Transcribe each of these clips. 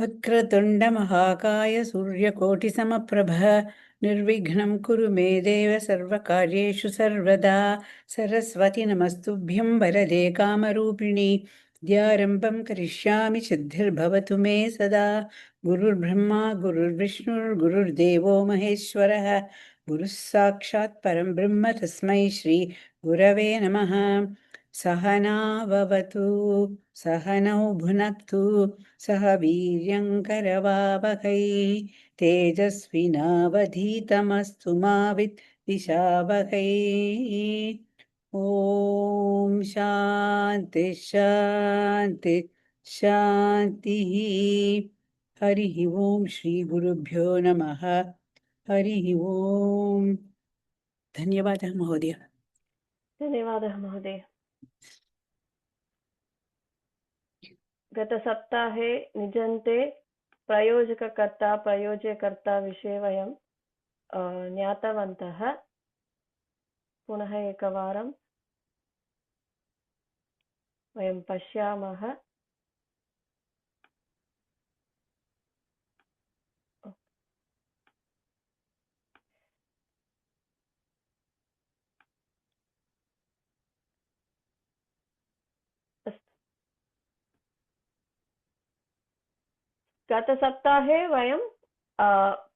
वक्रतुण्डमहाकाय सूर्यकोटिसमप्रभ निर्विघ्नं कुरु मे देव सर्वकार्येषु सर्वदा सरस्वति नमस्तुभ्यं वरदे कामरूपिणि विद्यारम्भं करिष्यामि सिद्धिर्भवतु मे सदा गुरुर्ब्रह्मा गुरुर्विष्णुर्गुरुर्देवो महेश्वरः गुरुः साक्षात् परं ब्रह्म तस्मै श्री गुरवे नमः सहनाववतु सहनौ भुनक्तु सह वीर्यङ्करवावहै तेजस्विनावधीतमस्तु मा विद्विषावहै ॐ शान्ति शान्ति शान्तिः हरिः ॐ श्रीगुरुभ्यो नमः हरिः ॐ धन्यवादः महोदय। धन्यवादः महोदय। गतसप्ताहे निजन्ते प्रयोजककर्ता प्रयोज्यकर्ता विषये वयं ज्ञातवन्तः। पुनः एकवारं वयं पश्यामः। गतसप्ताहे वयं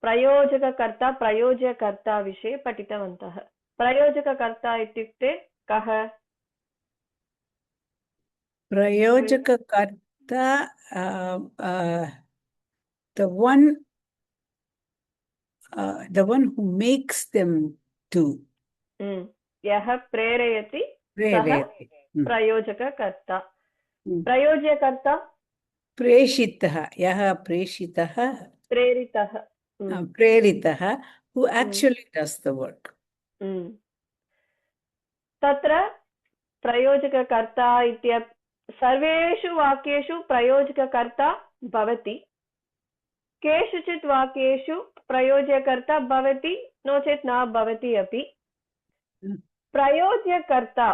प्रयोजककर्ता प्रयोज्यकर्ता विषये पठितवन्तः। प्रयोजककर्ता इत्युक्ते कः? प्रयोजककर्ता the one who makes them do. यः प्रेरयति सः प्रयोजककर्ता। प्रयोज्यकर्ता प्रेषितः, यः प्रेषितः प्रेरितः प्रेरितः who actually does the work. तत्र प्रयोजककर्ता इत्यपि सर्वेषु वाक्येषु प्रयोजककर्ता भवति। केषुचित् वाक्येषु प्रयोज्यकर्ता भवति, नो चेत् न भवति अपि। प्रयोज्यकर्ता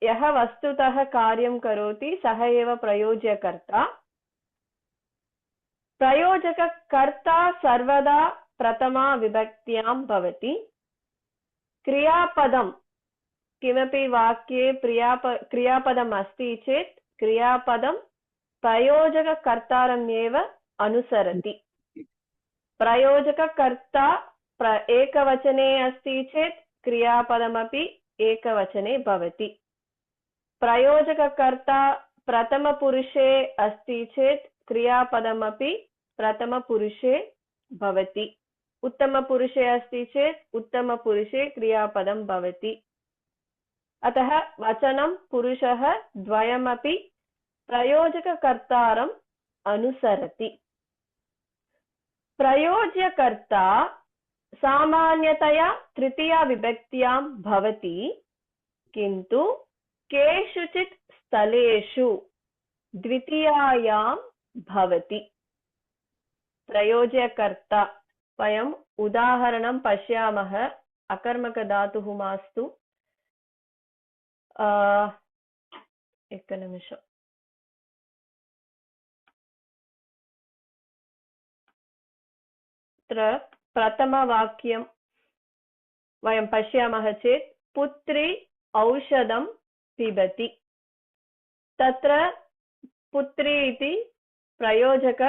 यः वस्तुतः कार्यं करोति सः एव प्रयोज्यकर्ता। प्रयोजककर्ता सर्वदा प्रथमा विभक्त्यां भवति। क्रियापदं किमपि वाक्ये क्रियापदम् अस्ति चेत् क्रियापदं प्रयोजककर्तारम् एव अनुसरति। प्रयोजककर्ता एकवचने अस्ति चेत् क्रियापदमपि एकवचने भवति। प्रयोजककर्ता प्रथमपुरुषे अस्ति चेत् क्रियापदमपि प्रथमपुरुषे भवति। उत्तमपुरुषे अस्ति चेत् उत्तमपुरुषे क्रियापदं भवति। अतः वचनं पुरुषः द्वयमपि प्रयोजककर्तारम् अनुसरति। प्रयोज्यकर्ता सामान्यतया तृतीया विभक्त्यां भवति, किन्तु केषुचित् स्थलेषु द्वितीयायां भवति। प्रयोज्यकर्ता वयम् उदाहरणं पश्यामः। अकर्मकधातुः मास्तु। एकनिमिषम्। अत्र प्रथमवाक्यं वयं पश्यामः चेत् पुत्री औषधं पिबति। तत्र पुत्री इति प्रयोजक,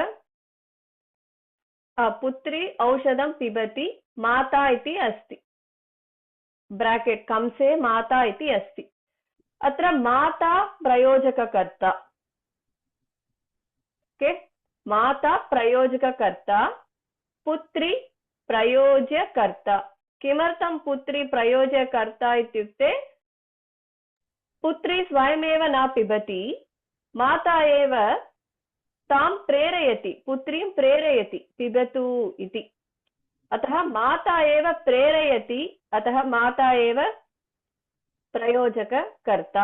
पुत्री औषधं पिबति, माता इति अस्ति। ब्राकेट् कंसे माता इति अस्ति। अत्र माता प्रयोजककर्ता। ओके, माता प्रयोजककर्ता, पुत्री प्रयोज्यकर्ता। किमर्थं पुत्री प्रयोज्यकर्ता इत्युक्ते पुत्री स्वयमेव न पिबति, माता एव तां प्रेरयति, पुत्रीं प्रेरयति पिबतु इति। अतः माता एव प्रेरयति, अतः माता एव प्रयोजककर्ता।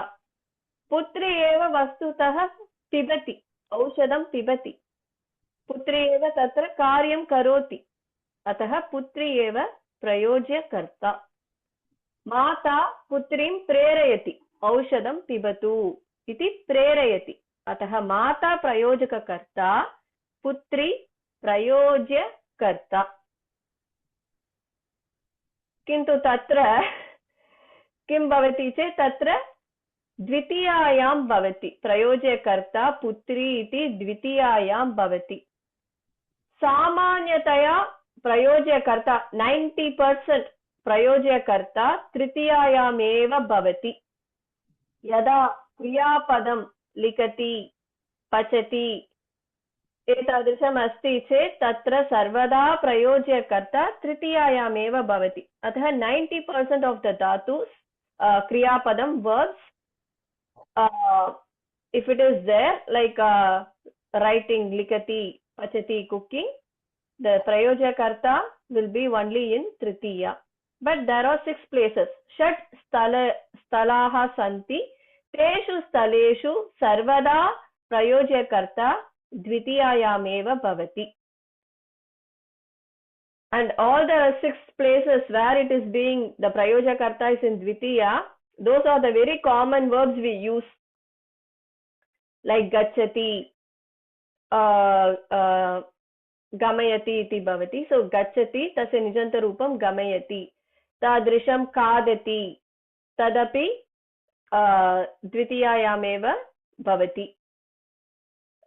पुत्री एव वस्तुतः पिबति, औषधं पिबति, पुत्री एव तत्र कार्यं करोति, अतः पुत्री एव प्रयोज्यकर्ता। माता पुत्रीं प्रेरयति, औषधं पिबतु इति प्रेरयति, अतः माता प्रयोजककर्ता, पुत्री प्रयोज्यकर्ता किन्तु तत्र किं भवति चेत् तत्र द्वितीयायां भवति प्रयोज्यकर्ता पुत्री इति द्वितीयायां भवति सामान्यतया प्रयोज्यकर्ता 90% प्रयोज्यकर्ता तृतीयायामेव भवति यदा क्रियापदं लिखति पचति एतादृशम् अस्ति चेत् तत्र सर्वदा प्रयोज्यकर्ता तृतीयायामेव भवति अतः 90% of the dhatus kriyapadam verbs if it is there like writing likati pachati cooking the prayojakarta will be only in tritiya but there are 6 places shat stalaha santi teshu staleshu sarvada prayojakarta dvitiyayameva bhavati and all the 6 places where it is being the prayojakarta is in dvitiya those are the very common verbs we use like gachati gamayati iti bhavati so gachati tasya nijanta rupam gamayati tadrisham kadati tadapi dvitiyayameva bhavati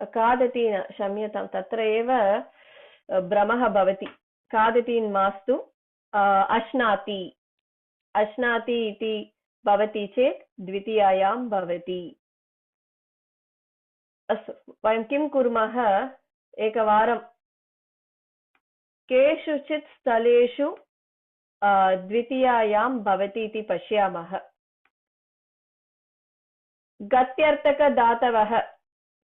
kadati shamyatam tatra eva भ्रमः भवति खादति मास्तु अश्नाति अश्नाति इति भवति चेत् द्वितीयायां भवति अस्तु वयं किं कुर्मः एकवारं केषुचित् स्थलेषु द्वितीयायां भवति इति पश्यामः गत्यर्थकधातवः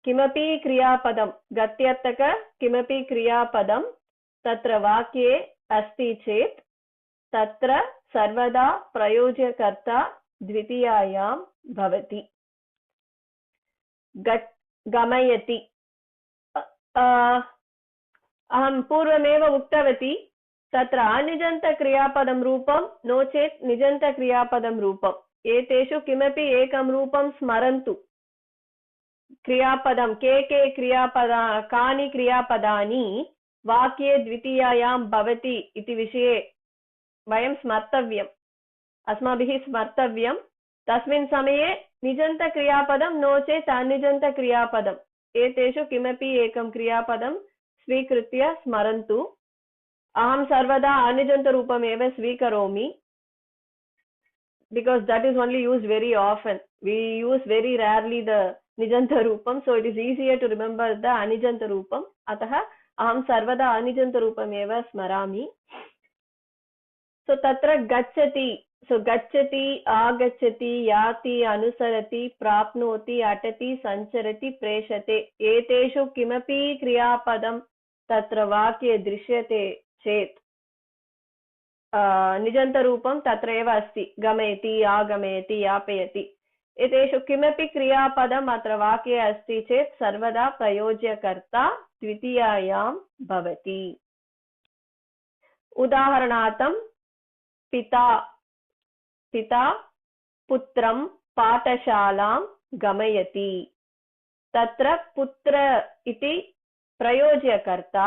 किमपि क्रियापदं गत्यर्थक किमपि क्रियापदं तत्र वाक्ये अस्ति चेत् तत्र सर्वदा प्रयोज्यकर्ता द्वितीयायां भवति गमयति अहं पूर्वमेव उक्तवती तत्र अनिजन्तक्रियापदं रूपं नो चेत् निजन्तक्रियापदं रूपम् एतेषु किमपि एकं रूपं स्मरन्तु क्रियापदं के क्रियापदा कानि क्रियापदानि वाक्ये द्वितीयायां भवति इति विषये वयं स्मर्तव्यम् अस्माभिः स्मर्तव्यं तस्मिन् समये निजन्तक्रियापदं नो चेत् अनिजन्तक्रियापदम् एतेषु किमपि एकं क्रियापदं स्वीकृत्य स्मरन्तु अहं सर्वदा अनिजन्तरूपमेव स्वीकरोमि because that is only used very often we use very rarely the nijanta rupam so it is easier to remember the anijanta rupam atah aham sarvada anijanta rupam eva smarami so tatra gacchati so gacchati agacchati yati anusarati prapnoti atati sancharati preshate eteshu kimapi kriyapadam tatra vakye drishyate chet निजन्तरूपं तत्र एव अस्ति गमयति आगमयति यापयति एतेषु किमपि क्रियापदम् अत्र वाक्ये अस्ति चेत् सर्वदा प्रयोज्यकर्ता द्वितीयायां भवति उदाहरणार्थं पिता पिता पुत्रं पाठशालां गमयति तत्र पुत्र इति प्रयोज्यकर्ता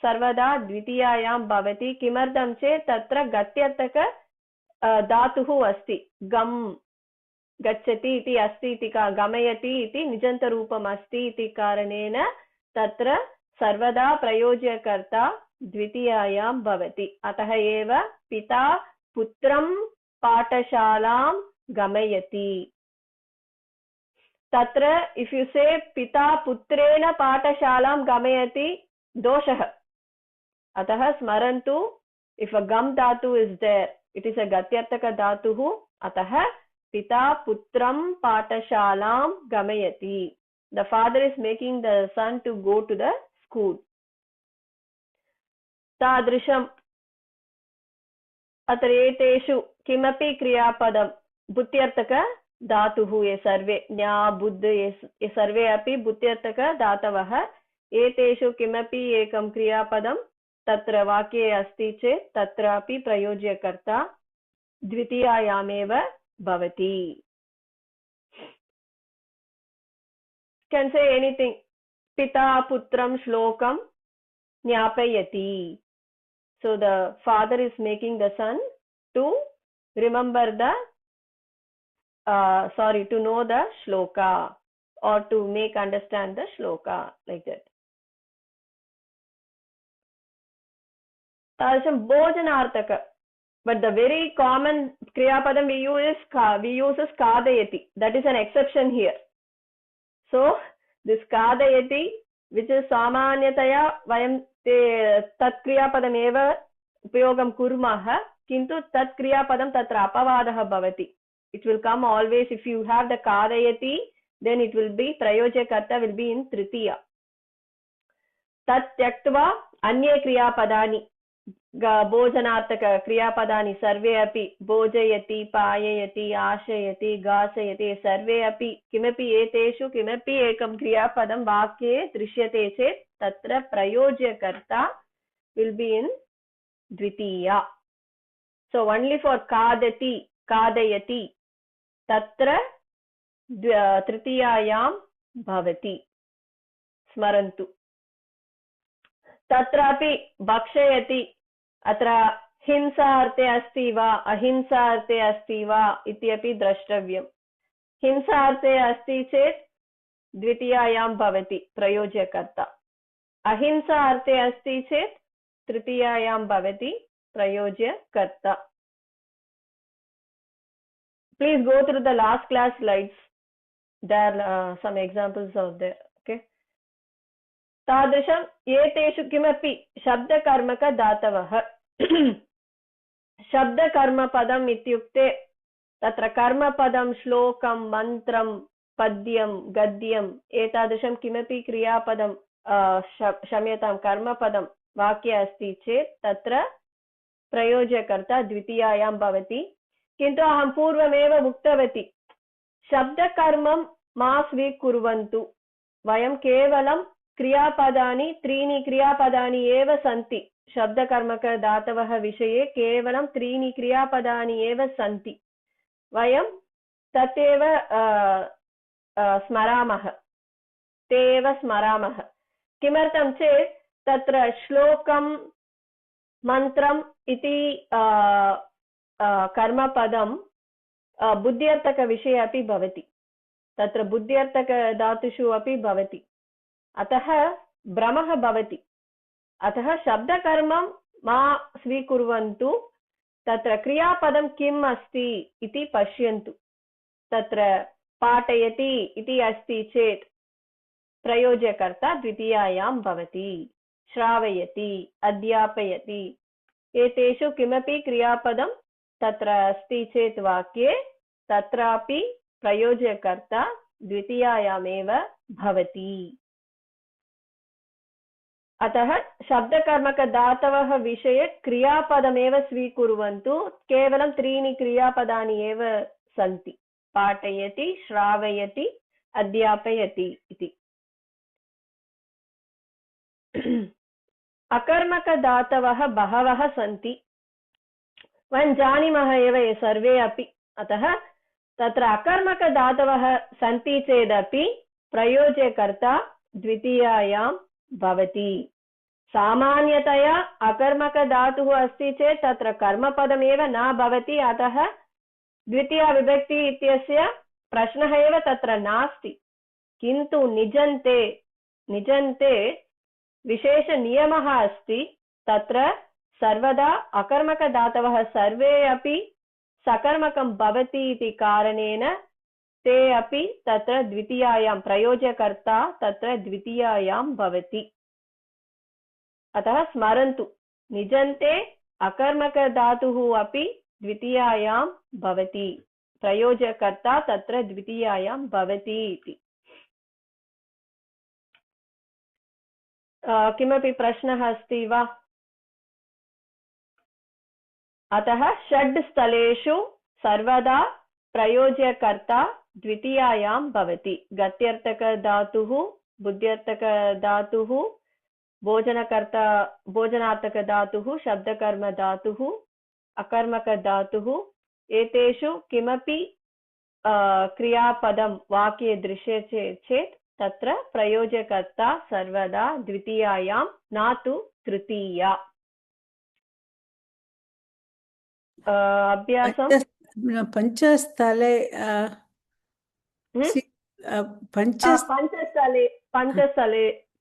सर्वदा द्वितीयायां भवति किमर्थं चेत् तत्र गत्यर्थक धातुः अस्ति गम गच्छति इति अस्ति इति गमयति इति निजन्तरूपम् अस्ति इति कारणेन तत्र सर्वदा प्रयोज्यकर्ता द्वितीयायां भवति अतः एव पिता पुत्रं पाठशालां गमयति तत्र इफ यू से पिता पुत्रेण पाठशालां गमयति दोषः अतः स्मरन्तु if a gam dhatu is there it is a gatyarthaka dhatuh atah pita putram patashalam gamayati the father is making the son to go to the school tadrisham अत्र एतेषु किमपि क्रियापदं बुद्ध्यर्थक धातुः ये सर्वे न्या बुद्ध ये सर्वे अपि बुद्ध्यर्थक धातवः एतेषु किमपि एकं क्रियापदं तत्र वाक्ये अस्ति चेत् तत्रापि प्रयोज्यकर्ता द्वितीयायामेव भवति can say anything पिता पुत्रं श्लोकं ज्ञापयति. So the father is making the son to remember the to know the shloka or to make understand the shloka, like that. Tadasham bhojanarthaka. But the very common kriyapadam we use is kadayati. That is an exception here. So this kadayati, which is samanyataya vayam tat kriyapadam eva upyogam kurmah, kintu tat kriyapadam tatra apavadah bhavati. It will come always if you have the kadayati, then it will be prayojakarta will be in tritiya. Tat tyaktva anye kriyapadani. भोजनार्थक क्रियापदानि सर्वे अपि भोजयति, पाययति, आशयति, गासयति, सर्वे अपि किमपि एतेषु किमपि एकं क्रियापदं वाक्ये दृश्यते चेत् तत्र प्रयोज्यकर्ता will be in Dwitiya. So only for खादति, खादयति तत्र तृतीयायां भवति. स्मरन्तु. तत्रापि भक्षयति अत्र हिंसा अर्थे अस्ति वा अहिंसा अर्थे अस्ति वा इत्यपि द्रष्टव्यं. हिंसा अर्थे अस्ति चेत् द्वितीयायां भवति प्रयोज्यकर्ता. अहिंसा अर्थे अस्ति चेत् तृतीयायां भवति प्रयोज्यकर्ता. Please go through the last class slides. There are some examples out there. Okay. तादृशम् एतेषु किमपि शब्दकर्मक धातवः. शब्दकर्मपदम् इत्युक्ते तत्र कर्मपदं श्लोकं मन्त्रं पद्यं गद्यम् एतादृशं किमपि क्रियापदं क्षम्यतां कर्मपदं वाक्ये अस्ति चेत् तत्र प्रयोज्यकर्ता द्वितीयायां भवति. किन्तु अहं पूर्वमेव उक्तवती शब्दकर्मं मा स्वीकुर्वन्तु. वयं केवलं क्रियापदानि त्रीणि क्रियापदानि एव सन्ति. शब्दकर्मक धातवः विषये केवलं त्रीणि क्रियापदानि एव सन्ति. वयं तदेव स्मरामः. ते एव स्मरामः. किमर्थं चेत् तत्र श्लोकं मन्त्रम् इति कर्मपदं बुद्ध्यर्थकविषये अपि भवति. तत्र बुद्ध्यर्थकधातुषु अपि भवति. अतः भ्रमः भवति. अतः शब्दकर्मं मा स्वीकुर्वन्तु. तत्र क्रियापदं किम् अस्ति इति पश्यन्तु. तत्र पाठयति इति अस्ति चेत् प्रयोज्यकर्ता द्वितीयायां भवति. श्रावयति, अध्यापयति एतेषु किमपि क्रियापदं तत्र अस्ति चेत् वाक्ये तत्रापि प्रयोज्यकर्ता द्वितीयायामेव भवति. अतः शब्दकर्मक धातवः विषये क्रियापदमेव स्वीकुर्वन्तु. केवलं त्रीणि क्रियापदानि एव सन्ति. पाठयति, श्रावयति, अध्यापयति इति. अकर्मक धातवः बहवः सन्ति. वयं जानीमः एव सर्वे अपि. अतः तत्र अकर्मक धातवः सन्ति चेदपि प्रयोज्यकर्ता द्वितीयायां भवति. सामान्यतया अकर्मक धातुः अस्ति चेत् तत्र कर्मपदमेव न भवति. अतः द्वितीया विभक्ति इत्यस्य प्रश्नः एव तत्र नास्ति. किन्तु निजन्ते विशेष नियमः अस्ति. तत्र सर्वदा अकर्मक धातवः सर्वे अपि सकर्मकं भवति इति कारणेन ते अपि तत्र द्वितीयायां प्रयोज्यकर्ता तत्र द्वितीयायां भवति. अतः स्मरन्तु निजन्ते अकर्मक धातुः अपि द्वितीयायां भवति. प्रयोज्यकर्ता तत्र द्वितीयायां भवति इति. किमपि प्रश्नः अस्ति वा? अतः षड् स्थलेषु सर्वदा प्रयोज्यकर्ता द्वितीयायां भवति. गत्यर्थक धातुः, बुद्ध्यर्थक धातुः, भोजनार्थक धातुः, शब्दकर्म धातुः, अकर्मक धातुः एतेषु किमपि क्रियापदं वाक्ये दृश्यते चेत् तत्र प्रयोजकर्ता सर्वदा द्वितीयायां न तु तृतीया अभ्यासं पञ्चस्थले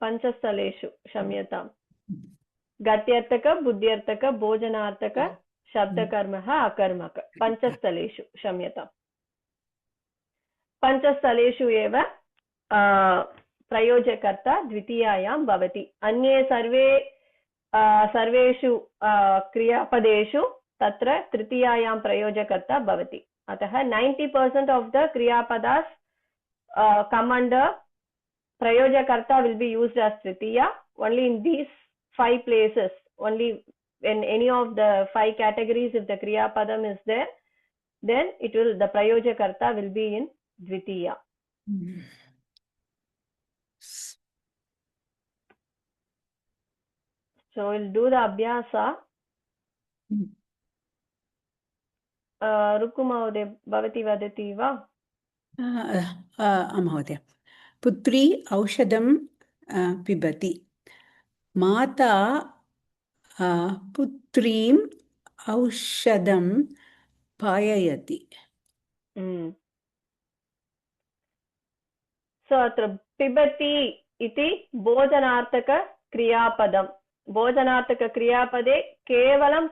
पञ्चस्थलेषु क्षम्यताम् गत्यर्थक बुद्ध्यर्थक भोजनार्थक शब्दकर्मः अकर्मक पञ्चस्थलेषु क्षम्यताम् पञ्चस्थलेषु एव प्रयोजकर्ता द्वितीयायां भवति अन्ये सर्वेषु क्रियापदेषु तत्र तृतीयायां प्रयोजकर्ता भवति अतः 90% of the kriyapadas come under prayojakarta will be used as tritiya only in these 5 places only in any of the 5 categories if the kriyapadam is there then the prayojakarta will be in dvitiya. So we'll do the abhyasa. रुक्कु महोदय भवती वदति वा? महोदय पुत्री औषधं पिबति माता पुत्रीम् औषधं पाययति. सो अत्र पिबति इति भोजनार्थक क्रियापदं भोजनार्थकक्रियापदे केवलं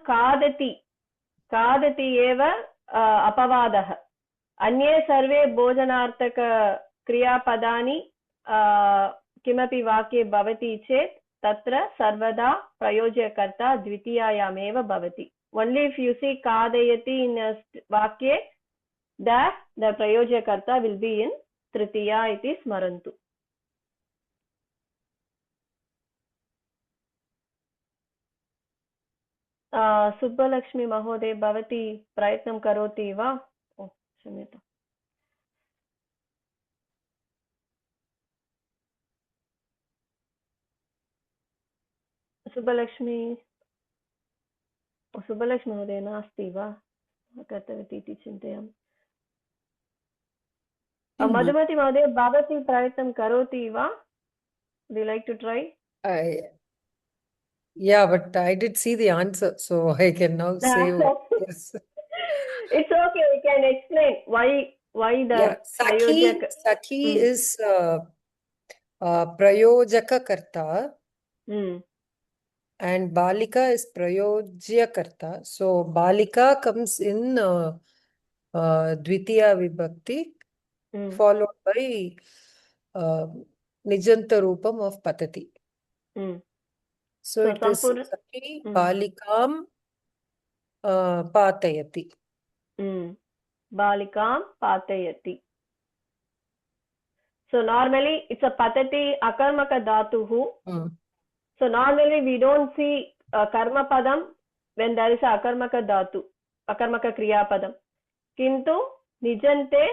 खादति एव अपवादः अन्ये सर्वे भोजनार्थकक्रियापदानि किमपि वाक्ये भवति चेत् तत्र सर्वदा प्रयोजकर्ता द्वितीयायामेव भवति. Only if you see खादयति in a वाक्ये that the prayojakarta will be in tritiya iti smarantu. Subbulakshmi महोदय भवती प्रयत्नं करोति वा? क्षम्यताम्. सुब्बलक्ष्मी महोदय नास्ति वा? गतवती इति चिन्तयामि. मधुमती महोदय भवती प्रयत्नं करोति वा? Would you like to try? Yeah, but I did see the answer, so I can now say yes. It's okay. We can explain why the Sakhi is prayojaka karta and balika is prayojya karta. So balika comes in dvitiya vibhakti followed by nijanta rupam of patati. So it is Sakhi balikam patayati. Balikam patayati. So normally it's a patati akarmaka dhatuhu. So normally we don't see karma padam when there is a akarmaka dhatu, akarmaka kriya padam. Kintu nijante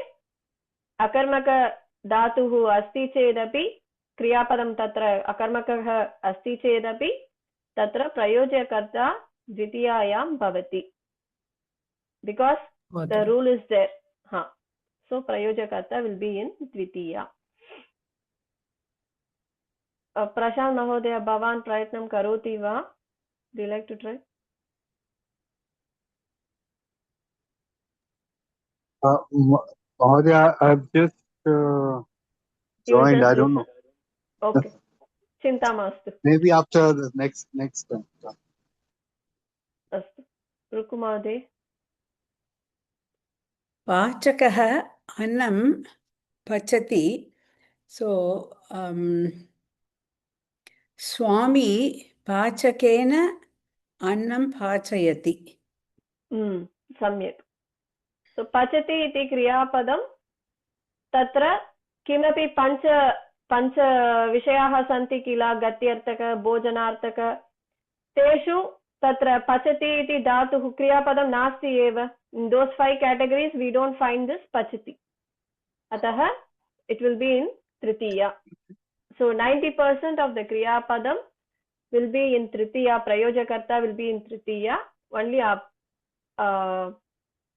akarmaka dhatuhu asti chedapi kriya padam tatra akarmakah asti chedapi tatra prayojakarta dvitiyayam bhavati. Because the rule is there. So prayojakarta will be in dvitiya. Prashant Mahodaya Bhavan Prayatnam Karoti Va? Do you like to try? Mahodaya, I've just joined. I don't know. Okay. Chinta mastu. Maybe after the next time. Astu. Ruku Mahodaya. Pachakah annam pachati. So, Swami pachakena annam pachayati. Samyak. So pachati iti kriyapadam tatra kimapi pancha vishayaः santi kila gatyartaka bhojanartaka teshu tatra pachati iti dhatuः kriyapadam nasti eva. In those 5 categories we don't find this pachati. Ataha it will be in tritiya. So 90% of the kriya padam will be in tritiya. Prayojakarta will be in tritiya. Only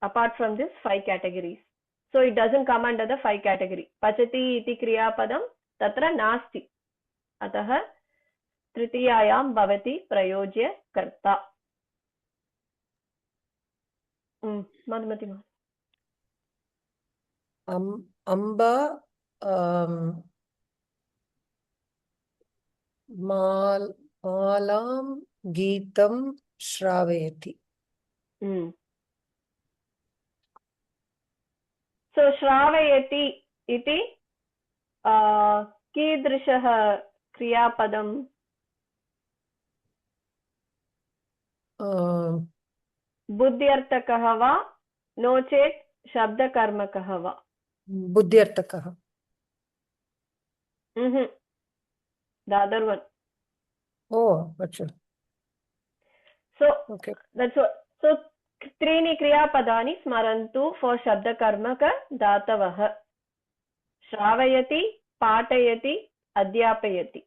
apart from this 5 categories. So it doesn't come under the 5 category. Pachati iti kriya padam तत्र नास्ति अतः तृतीयायां भवति प्रयोज्यकर्ता मधुमति महोदय अम्बा मालां गीतं श्रावयति सो श्रावयति इति कीदृशः क्रियापदम् बुद्ध्यर्थकः वा नो चेत् शब्दकर्मकः वा बुद्ध्यर्थकः the other one अच्छा so okay that's what so त्रीणि क्रियापदानि स्मरन्तु for शब्दकर्मक धातवः श्रावयति पाठयति अध्यापयति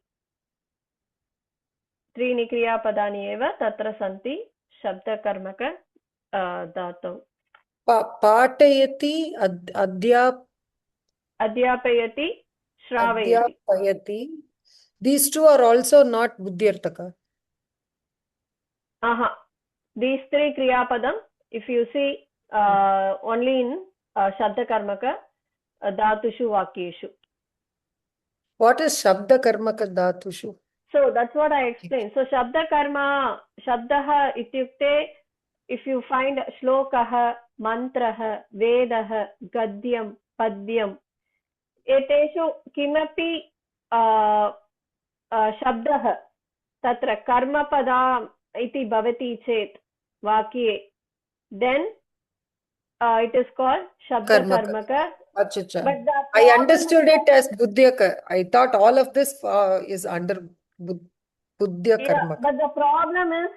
त्रीणि क्रियापदानि एव तत्र सन्ति शब्दकर्मक धातौ पाठयति अध्यापयति श्रावयति these two are also not buddhyarthaka these three kriyapadam if you see only in shabdakarmaka dhatushu vakyeshu what is shabdakarmaka dhatushu so that's what I explained so shabdakarma shabdah ityukte if you find shlokah mantrah vedah gadyam padyam एतेषु किमपि शब्दः तत्र कर्मपदा इति भवति चेत् वाक्ये then it is called shabdakarmaka अच्छा I understood it as buddhyaka I thought all of this is under buddhyakarmaka but the problem is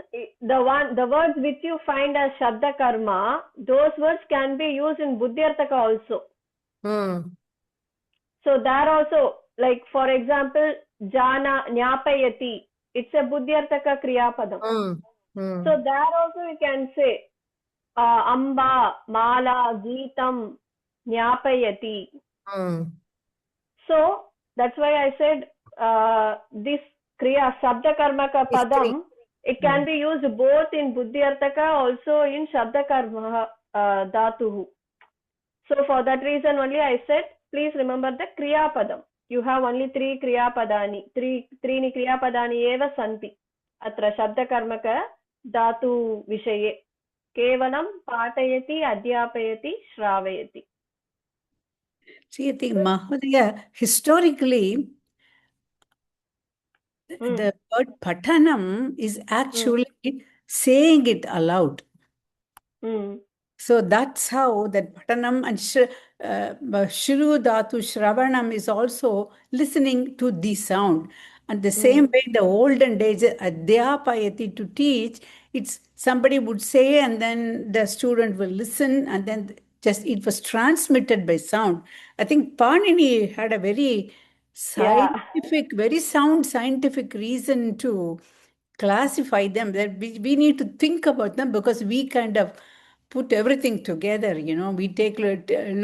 the words which you find as shabdakarma those words can be used in buddhyarthaka also so there also like for example jana nyapayati it's a buddhyarthaka kriyapadam so there also you can say amba mala geetam nyapayati so that's why I said this kriya shabdakarmaka padam it can be used both in buddhyarthaka also in shabdakarma dhatuh so for that reason only I said please remember the kriya padam you have only three kriya padani त्रीणि kriya padani eva santi atra shabdakarmaka dhatu vishaye kevalam पाठयति अध्यापयति श्रावयति see I think Mahodaya historically the word patanam is actually saying it aloud so that's how that patanam and shru dhatu shravanam is also listening to the sound and the same way in the olden days adhyapayati to teach it's somebody would say and then the student will listen and then just it was transmitted by sound I think Panini had a very scientific very sound scientific reason to classify them that we need to think about them because we kind of put everything together we take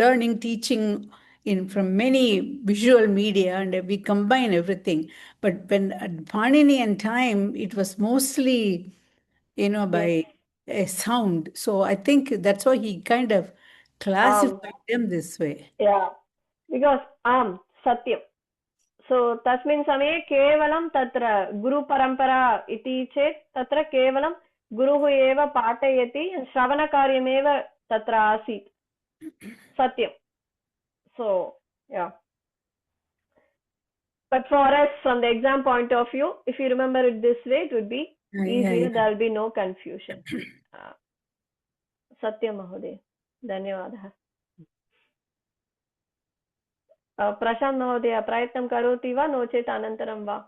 learning teaching in from many visual media and we combine everything but when at Paninian time it was mostly by a sound so I think that's why he kind of classified them this way because satyam so tasmin samaye kevalam tatra guru parampara iti chet tatra kevalam गुरुः एव पाठयति श्रवणकार्यमेव तत्र आसीत् सत्यं so yeah but for us from the exam point of view if you remember it this way it would be easier there will be no confusion satyam mahoday धन्यवादः प्रशांत महोदय प्रयत्नं करोति वा नो चेत् अनन्तरं वा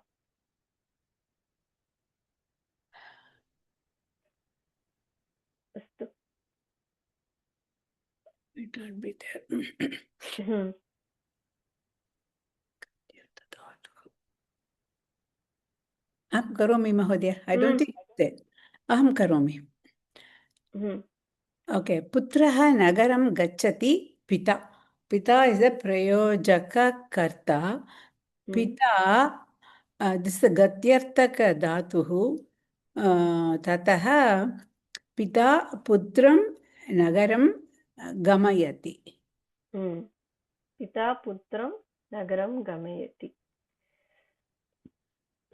it will be there aham karomi mahodaya I don't think that aham karomi okay putrah nagaram gacchati pita is a prayojaka karta Pita, this is the Gatyartaka dhatuhu. Tataha Pita Putram Nagaram Gamayati. Pita Putram Nagaram Gamayati.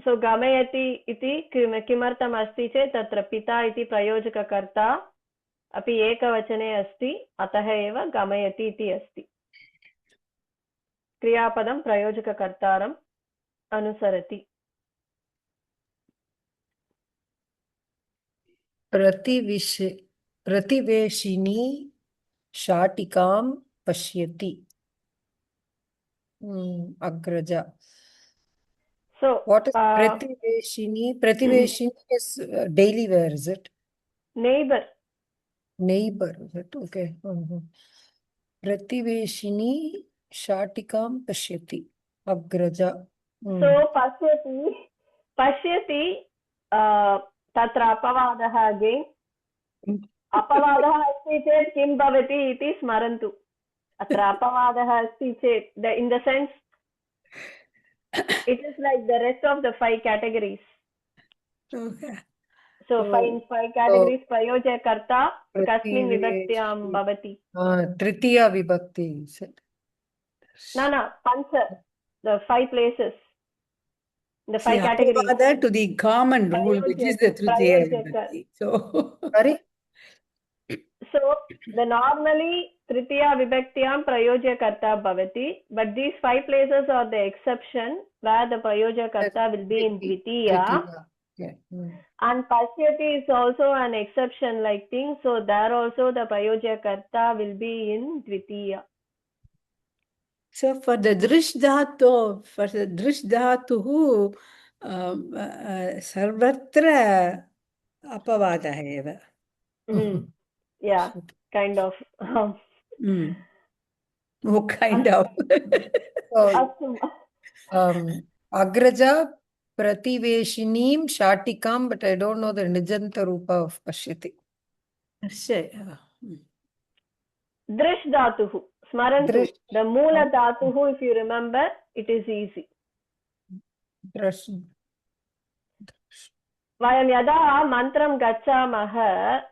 So Gamayati iti kimartam asti che tatra pita iti prayojakakर्ता अपि एकवचने अस्ति अतः एव गमयति इति अस्ति. क्रियापदं प्रयोजककर्तारम् अनुसरति. प्रतिवेशिनी शाटिकां पश्यति. Agraja. So What is Prativeshini? Prativeshini is daily wear, is it? Neighbor. Neighbor, is it? Okay. Prativeshini shatikam pashyati. Agraja. So pashyati tatra apavadah again. अपवादः अस्ति चेत् किं भवति इति स्मरन्तु. अत्र अपवादः अस्ति चेत् in the sense it is like the rest of the 5 categories. Okay. So 5 categories prayojakkarta kasmin vibhaktyam bhavati. Tritiya vibhakti. No, pancha, the 5 places. The 5 categories. Apavada to the common rule, which is the Tritiya vibhakti. So, sorry? So, the normally Tritiya vibhaktyam prayojakkarta bhavati, but these 5 places are the exception where the prayojakkarta will be in Dvitiya. Yeah. And Pashyati is also an exception like thing, so there also the prayojakkarta will be in Dvitiya. So for the Drish Dhatuhu, Sarvatra Apavadah eva. Yeah, kind of. Oh, kind of. Agraja Prativeshinim Shatikam, but I don't know the Nijanta Rupa of Pashyati. Drish Dhatuhu. Smarantu. The Moola Dhatuhu, if you remember, it is easy. Drish. Vayam yada mantram gacchamaha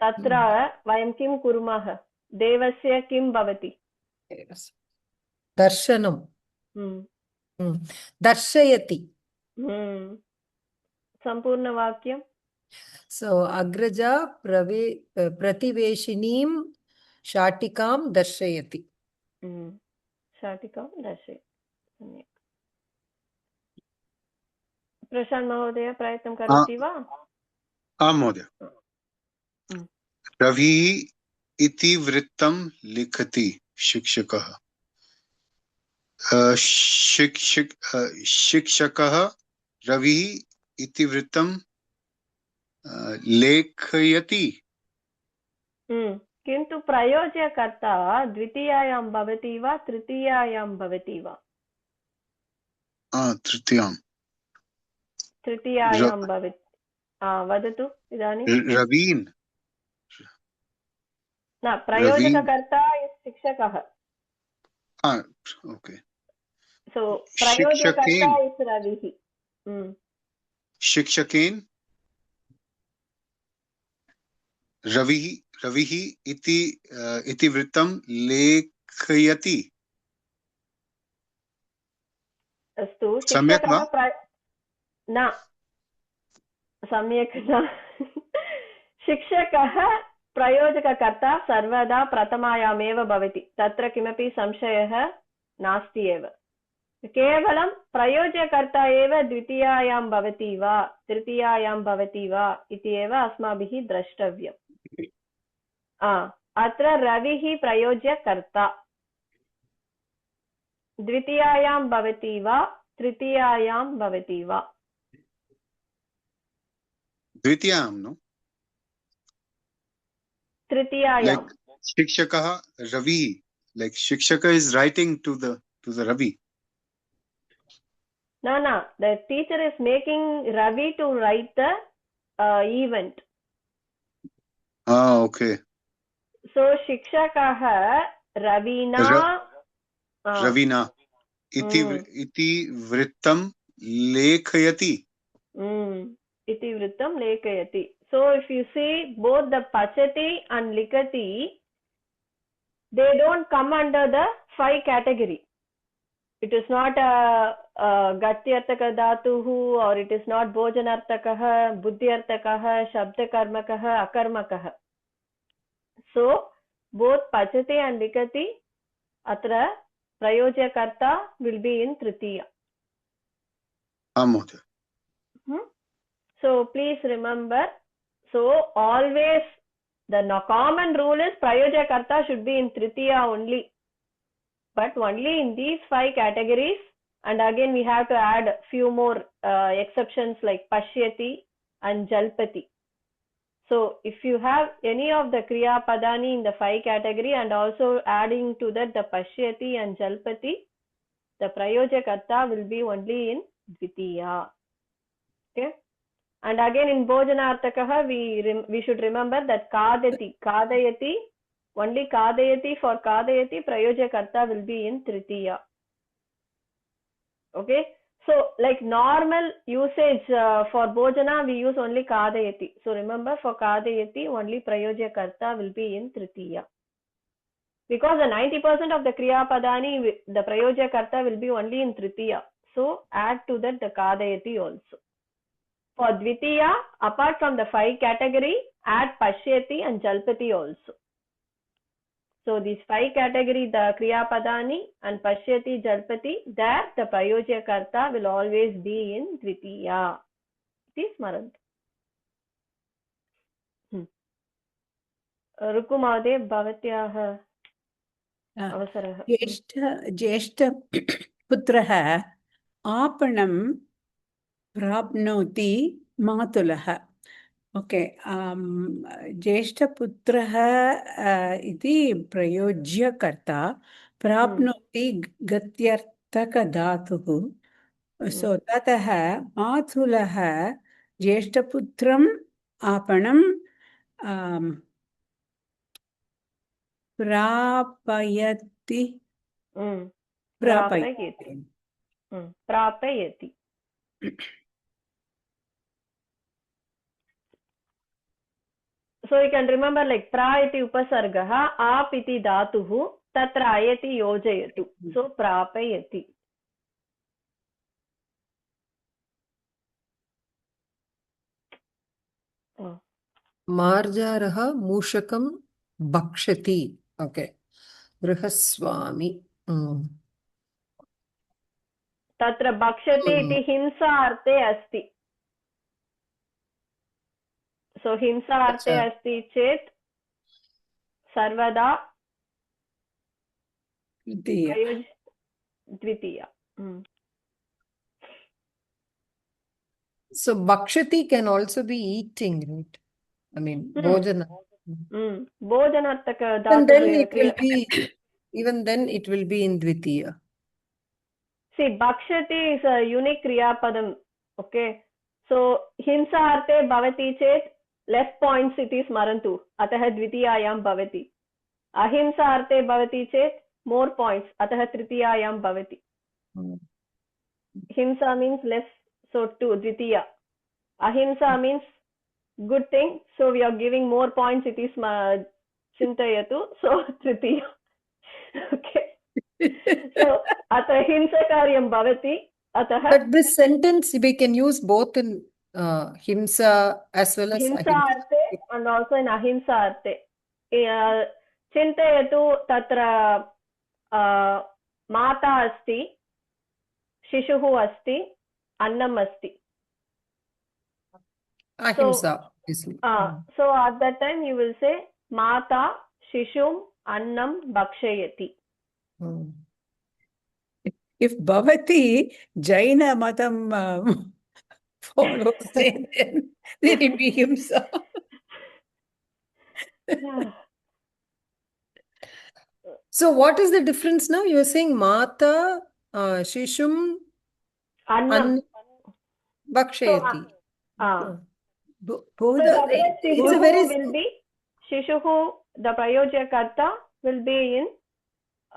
tatra vayam kim kurmaha. Devasya kim bhavati. Darshanam. Darshayati. Sampurna vakyam. So Agraja Prativeshinim Shatikam Darshayati. Shatikam Darshayati. Prashant Mahodaya prayatnam karoti va? Mahodaya. Ravi iti vrittam likhati shikshakah. Shikshakah Ravi iti vrittam lekhayati. किन्तु प्रयोज्यकर्ता द्वितीयायां भवति वा तृतीयायां भवति वा? तृतीयायां भवति. वदतु इदानीं. रवीन्. न, प्रयोजककर्ता is शिक्षकः. Okay. So प्रयोजककर्ता इस् रविः. शिक्षकेन रविः इति वृत्तं लेखयति. अस्तु. सम्यक् वा? न, सम्यक् न. शिक्षकः प्रयोजककर्ता सर्वदा प्रथमायामेव भवति. तत्र किमपि संशयः नास्ति एव. केवलं प्रयोजकर्ता एव द्वितीयायां भवति वा तृतीयायां भवति वा इति एव अस्माभिः द्रष्टव्यम्. अत्र रविः प्रयोज्यकर्ता द्वितीयायां भवति वा तृतीयायां भवति वा? द्वितीयायां नो? तृतीयायां. शिक्षकः Ravi, like Shikshaka is writing to the Ravi. No, the teacher is making Ravi to write the event. Okay. So Shikshakah Ravina. iti vrittam lekhayati. Iti vrittam lekhayati. So if you see both the pachati and likati, they don't come under the 5 category. It is not a gatyartaka dhatuhu, or it is not bhojanartakah, buddhyartakah, shabdakarmakah, akarmakah. So both pachati and likati atra prayojakarta will be in tritiya. Mहोदय. So please remember, so always the common rule is prayojakarta should be in tritiya only, but only in these 5 categories, and again we have to add few more exceptions like pashyati and jalpati. So if you have any of the kriya padani in the 5 category and also adding to that the pashyati and jalpati, the prayojakarta will be only in dvitiya. Okay. And again in bhojanartakaha, we should remember that kadayati, only kadayati, for kadayati prayojakarta will be in tritiya. Okay. So like normal usage for bhojana, we use only kadayati. So remember, for kadayati only prayojakarta will be in tritiya. Because the 90% of the kriya padani, the prayojakarta will be only in tritiya. So add to that the kadayati also. For dvitiya, apart from the 5 category, add pashyati and jalpati also. So these 5 category, the kriya padani and pashyati, jalpati, there the prayojakarta will always be in dvitiya. It is smarant. Rukumade bhavatyaha avasarah. ज्येष्ठपुत्रः आपणं प्राप्नोति मातुलः. Okay. ज्येष्ठपुत्रः इति प्रयोज्यकर्ता, प्राप्नोति गत्यर्थकधातुः. सो ततः मातुलः ज्येष्ठपुत्रम् आपणं प्रापयति. Prapayati. So you can remember like pra iti upasargaha, ap iti dhatuhu, tatra ayati yojayatu. So prapayati. Marjaraha mushakam bhakshati. Okay. Grihaswami. Tatra bhakshati iti himsa arte asti. So himsa arte asti chet sarvada dvitiya. So bhakshati can also be eating, right? I mean, bhojana. Bhojanartaka And then dhatu. it will be, even then it will be in dvitiya. See, bhakshati is a unique kriya padam. Okay. So himsa arte bhavati chet, less points it is marantu. Ataha dvitiyayam bhavati. Ahimsa arte bhavati chet, more points. Ataha tritiyayam bhavati. Himsa means less, so 2, dvitiya. Ahimsa means good thing, so we are giving more points. It is chintayatu, so tritiya. Okay. So atra himsa karyam bhavati. But this sentence we can use both in himsa as well as himsa ahimsa. arte and also in ahimsa arte. Chintayatu tatra mata asti, shishuhu asti, annam asti. Ahimsa. So at that time you will say mata shishum annam bhakshayati. If bhavati Jaina matam follows, then it will be himsa. So what is the difference now? You are saying mata shishum Annam bhakshayati. So it's a very will be Shishuhu, the Prayojakarta will be in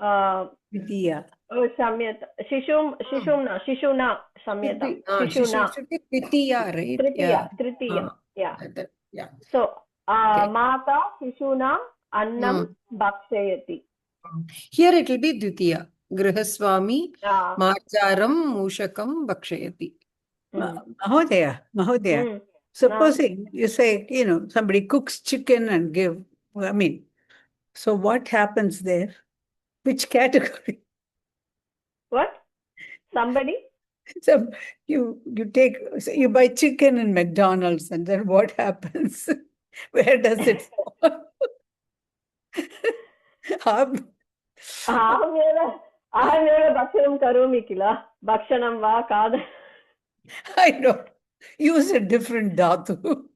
Dvitiya. क्षम्यता शिशुना क्षम्यता शिशुना should be Tritiya, right? Tritiya yeah Yeah. so माता शिशुना अन्नं भक्षयति. Here it will be Dvitiya. Grihaswami Marjaram Mushakam Bhakshayati. Mahodaya. Supposing you say, somebody cooks chicken and give, so what happens there? Which category? What? Somebody? So you buy chicken in McDonald's and then what happens? Where does it fall? अहमेव भक्षणं करोमि किल भक्षणं वा खाद I know. Use a different dhatu.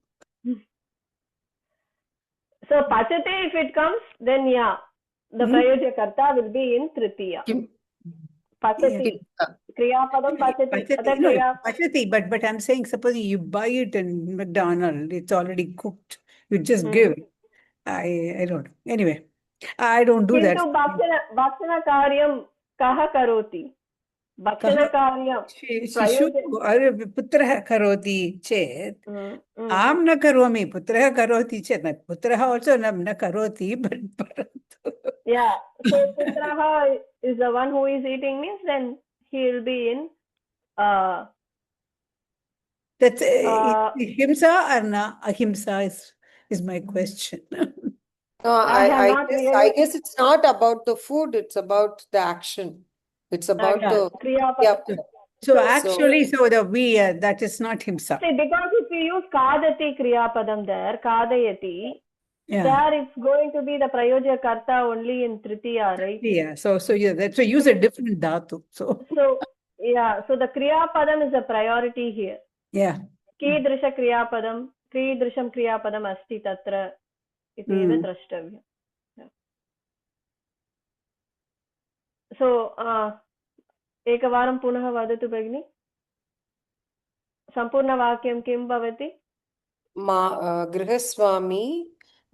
So pachate, if it comes, then the prayojakarta will be in tritiya. Pachati. Kriyapadam pachati. Pachati, but I'm saying, supposing you buy it in McDonald's, it's already cooked. You just give it. I don't know. Anyway, I don't do that. Kintu bhakshana karyam kaha karoti? Bhakshana karyam. Putraha karoti chet. Am na karomi. Putraha karoti chet. Putraha also na karoti, but yeah. So putraha is the one who is eating means then he will be in that's himsa or na ahimsa is my question. No, I guess it's not about the food, it's about the action. It's about the kriyapada. So actually, that is not himsa. See, because if we use kadati kriyapadam there, kadayati, there it's going to be the prayojakarta only in tritiya, right? Yeah. So use a different dhatu. So the kriyapadam is the priority here. Yeah. कीदृशं क्रियापदम् अस्ति तत्र इति एव द्रष्टव्यम्. सो एकवारं पुनः वदतु भगिनि. सम्पूर्णवाक्यं किं भवति? गृहस्वामी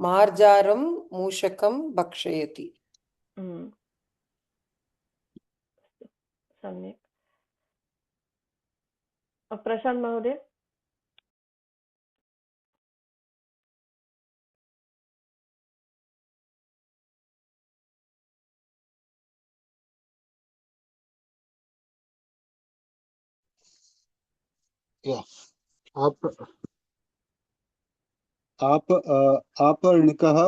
मार्जारं मूषकं भक्षयति. सम्यक्. प्रशान्त महोदय. आपणिकः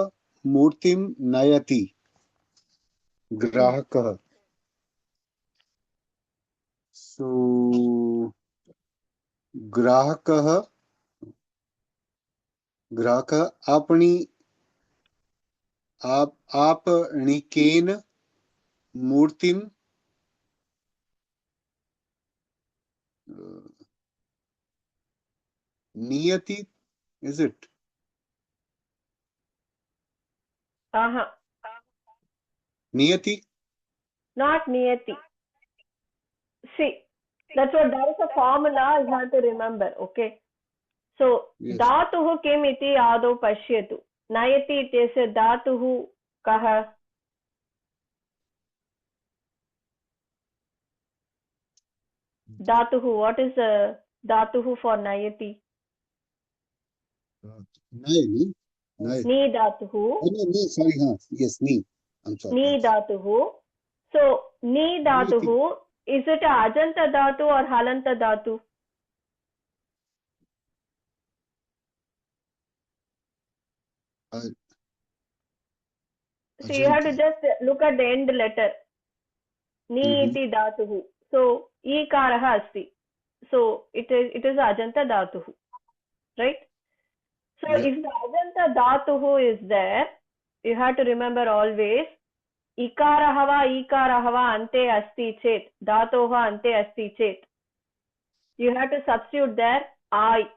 मूर्तिं नयति ग्राहकः. So ग्राहकः आपणिकेन मूर्तिं niyati, is it? Niyati? Not niyati. See, that's what there is a formula you have to remember. Okay. So dhatuh kim iti ado pashyatu. Nayati ityasya dhatuh kah? Dhatuh. What is the dhatuh for nayati? Ni dhatuh. Sorry, yes, ni. I'm sorry. Ni dhatuh. So ni dhatuh, is it a ajanta dhatu or halanta dhatu? So you have to just look at the end letter. Ni iti dhatuh. So ikarah asti. So it is ajanta dhatu, right? So if the ajanta dhatu is there, you have to remember always ikarah va ante asti chet, dhatoha ante asti chet. You have to substitute there I.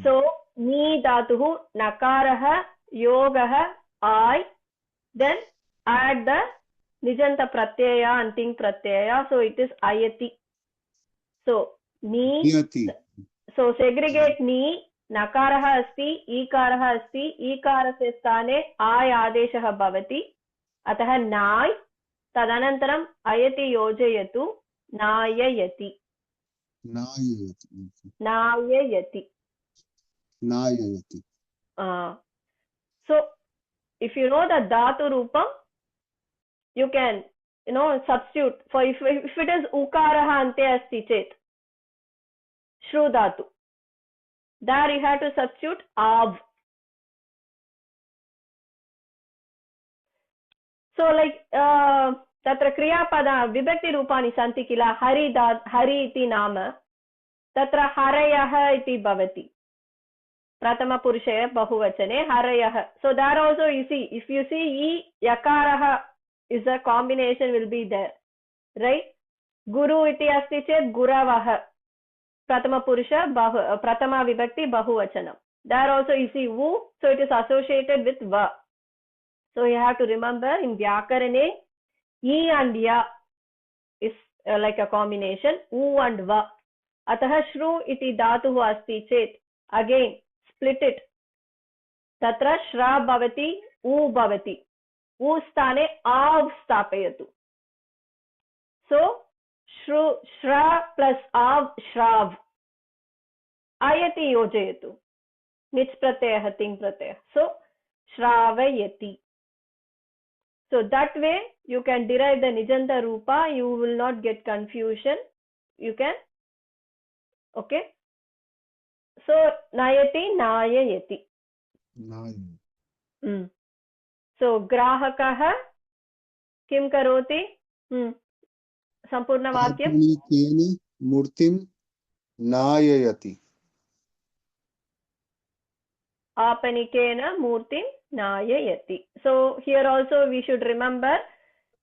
So ni dhatu nakarah yogah I, then add the nijanta pratyaya and ting pratyaya, so it is ayati. So ni, so segregate ni, nakarah asti, ikarah asti, ikarasya sthane ay adeshah bhavati, atah nai, तदनन्तरम् अयति योजयतु नाययति Nayayati. नाययति Nayayati. So if you know the dhatu rupam, you can substitute for if it is ukaraha ante asti chet shru dhatu, there you have to substitute av. So like तत्र क्रियापद विभक्ति रूपाणि सन्ति किल हरि इति नाम तत्र हरयः इति भवति प्रथमपुरुषे बहुवचने हरयः. So there also you see, if you see e yakarah is a combination will be there, right? Guru iti asti chet guravah prathama purusha prathama vibhakti bahuvachanam. There also you see vu, so it is associated with va. So you have to remember in Vyakarane e and ya is like a combination, u and va. Atah shru iti dhatuh asti chet, again split it. Tatra shra bhavati u bhavati. U sthane av sthapayatu. So shra plus av shrav. Ayati yojayatu. Nich pratyayah ting pratyayah. So shravayati. So that way you can derive the nijanta rupa. You will not get confusion. You can. Okay. So nayati nayayati. Nayayati. So grahakah kim karoti? Sampurna vakyam. Apanikena murtim nayayati. Apanikena murtim nayayati. So here also we should remember,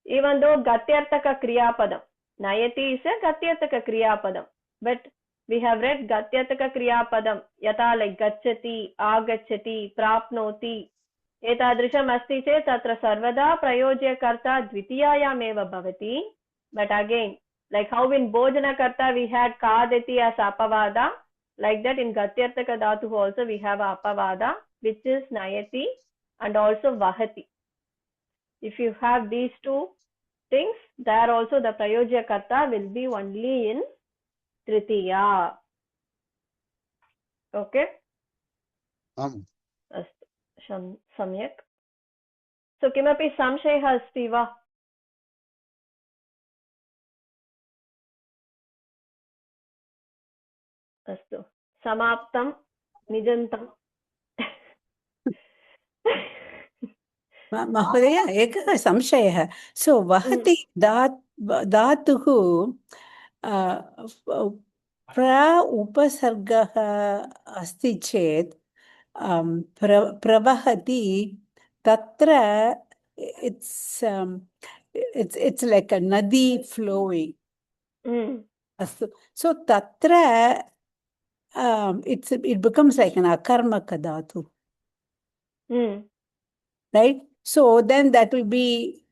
even though gatyartaka kriyapadam, nayati is a gatyartaka kriyapadam, but we have read gatyartaka kriyapadam yata like gacchati, agacchati, prapnoti etadrisham asti chet tatra sarvada prayojyakarta dvitiyayam eva bhavati. But again, like how in bhojana karta we had kadati as apavada, like that in gatyartaka dhatu also we have apavada, which is nayati and also vahati. If you have these two things, there also the prayojyakarta will be only in tritiya. Okay? Astu. Samyak. So kimapi samshayah asti va? Astu. Samaptam nijantam. महोदय एकः संशयः. सो वहति धातुः प्र उपसर्गः अस्ति चेत् प्रवहति तत्र it's like a nadi flowing. अस्तु. So तत्र it becomes like an akarmaka dhatu. Right? So then that will be,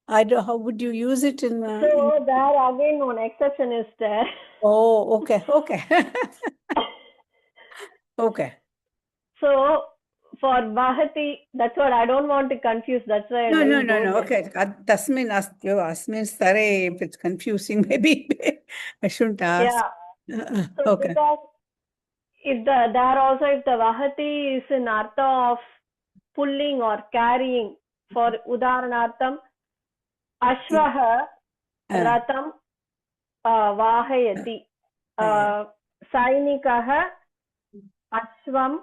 I don't know, how would you use it in... So there again one exception is there. Oh, okay. Okay. So for Vahati, that's what I don't want to confuse. That's why No. Okay. Tasmin asmin stare, if it's confusing, maybe I shouldn't ask. Yeah. So Okay. because if the Vahati is in artha of pulling or carrying, for udaharanartham, Ashvaha ratam vahayati. Sainikaha Ashvam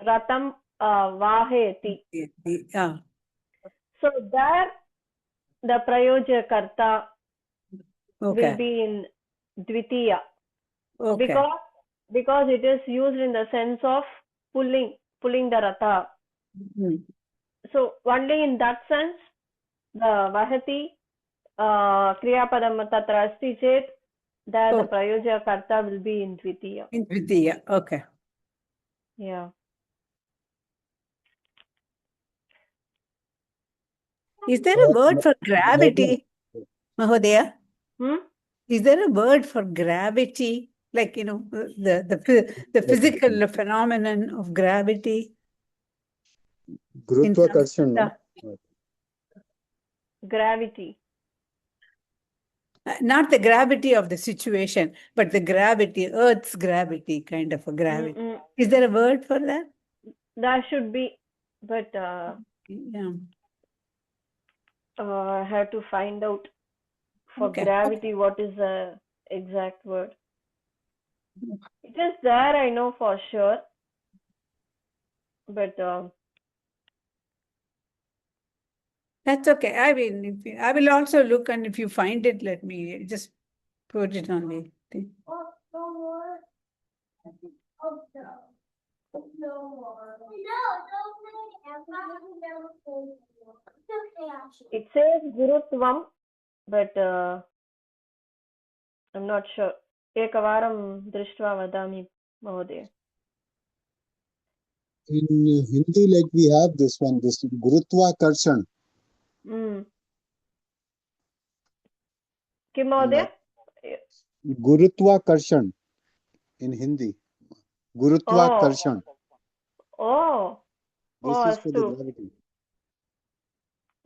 ratam vahayati. So there the prayojyakarta will be in dvitiya. Okay. Because it is used in the sense of pulling the ratha. So only in that sense the vahati kriyapadam tatra asti chet, there the prayojyakarta will be in dvitiya. In dvitiya, okay. Yeah. Is there a word for gravity, Mahodaya? Is there a word for gravity? Like, the physical phenomenon of gravity? Gurutvakarshana. Gravity. Not the gravity of the situation, but the gravity, Earth's gravity, kind of a gravity. Is there a word for that? That should be, but Yeah. I have to find out for Okay. gravity what is the exact word. It is there, I know for sure, but That's okay. I mean, I will also look, and if you find it, let me just put it on the thing. it says Gurutvam, but I'm not sure. एकवारं दृष्ट्वा वदामि महोदय. In Hindi, like we have this one, this Gurutvakarsan. किं महोदय? Gurutvakarsan in Hindi. Gurutvakarsan. Oh, This is for the अस्तु. gravity.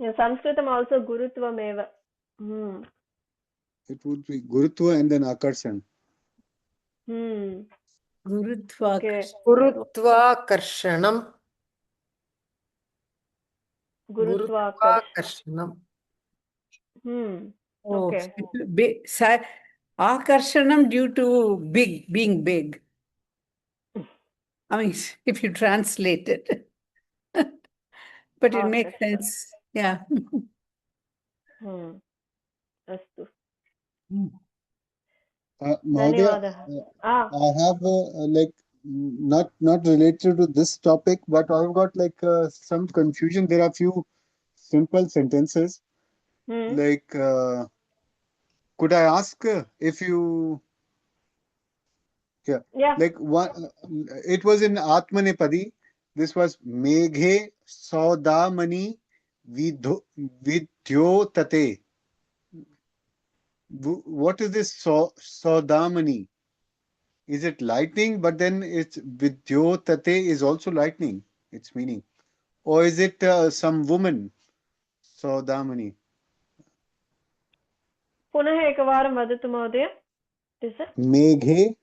संस्कृतम् also गुरुत्वमेव. It would be Gurutva and then Akarsan. Gurutvakarsanam. Gurutvakarsanam. Okay. Akarshanam due to being big. I mean, if you translate it. But it makes sense. Yeah. अस्तु. Mahodaya, I have like not related to this topic, but I've got like some confusion. There are few simple sentences. Like, could I ask if you? Yeah. Like one, it was in Atmanepadi. This was Meghe Saudamani Vidyotate. What is this Saudamani? Is it lightning? But then it's Vidyotate is also lightning, its meaning. Or is it some woman? Saudamani. पुनः एकवारं वदतु महोदय. Meghe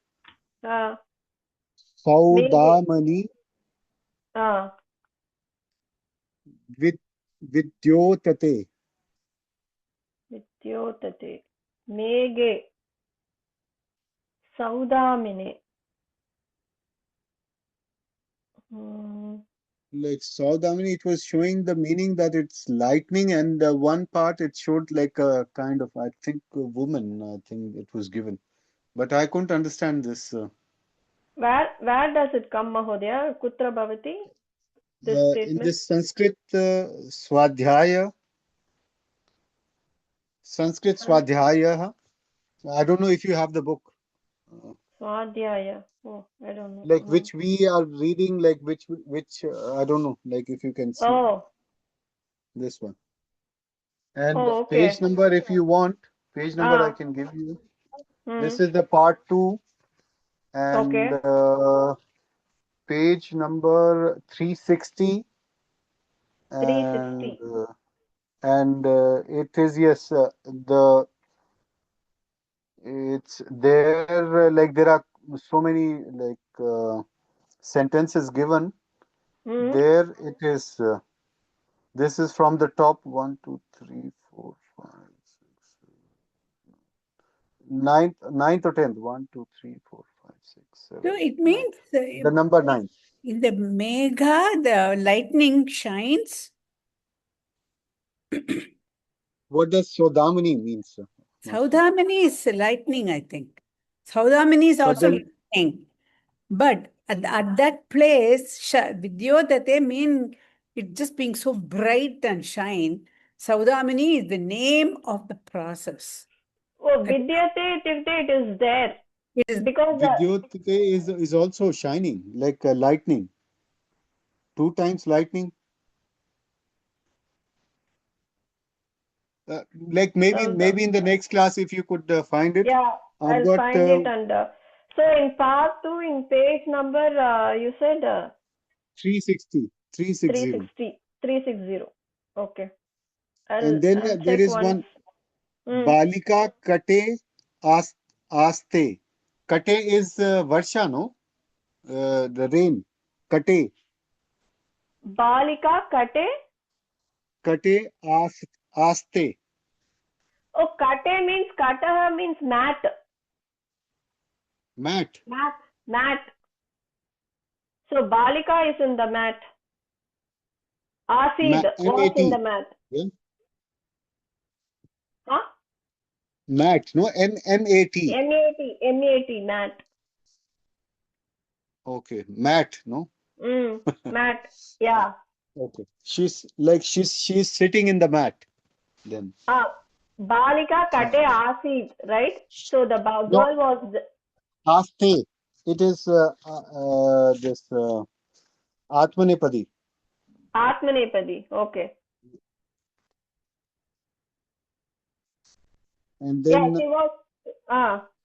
Saudamani Vidyotate. Vidyotate. Meghe Saudamine. Like Saudamani, it was showing the meaning that it's lightning, and one part it showed like a kind of, I think, a woman. I think it was given, but I couldn't understand this. Where does it come, Mahodaya? Kutra bhavati? This statement? In this Sanskrit Swadhyaya. Sanskrit Swadhyaya. I don't know if you have the book. Swadhyaya. Oh, I don't know. Like which we are reading, like which I don't know. Like if you can see. Oh. This one. And page number, if you want, page number I can give you. This is the part 2. And page number 360. 360. And it is, yes, it's there, like there are so many like sentences given. There it is. This is from the top 1, 2, 3, 4, 5, 6, 7, 9th or 10th. 1, 2, 3, 4, 5, 6, 7. So it means the number 9. In the Megha, the lightning shines. What does Saudamani mean, sir? Saudamani is lightning, I think. Saudamani is also lightning. But at that place, Vidyodate mean it just being so bright and shine. Saudamani is the name of the process. Oh, Vidyate, it is there. It is because Vidyodate is also shining, like lightning. 2 times lightning. Like maybe in the next class, if you could find it. Yeah, I'll find it. And so in part 2, in page number, you said 360. 360. 360. Okay. And then I'll there check is once. one Balika Kate Aste. Kate is Varsha, no? The rain. Kate. Balika Kate. Kate Aste. Oh, Kate means Kataha means mat. Mat. Mat. So Balika is in the mat. Asid was in the mat. Yeah. Huh? Mat, no? M-A-T. M-A-T, mat. Okay. Mat, no? Mat. Yeah. Okay. She's sitting in the mat then. Balika Kate Asid, right? So the girl was Aste. It is this Atmanepadi. Atmanepadi. Okay. And Yeah, then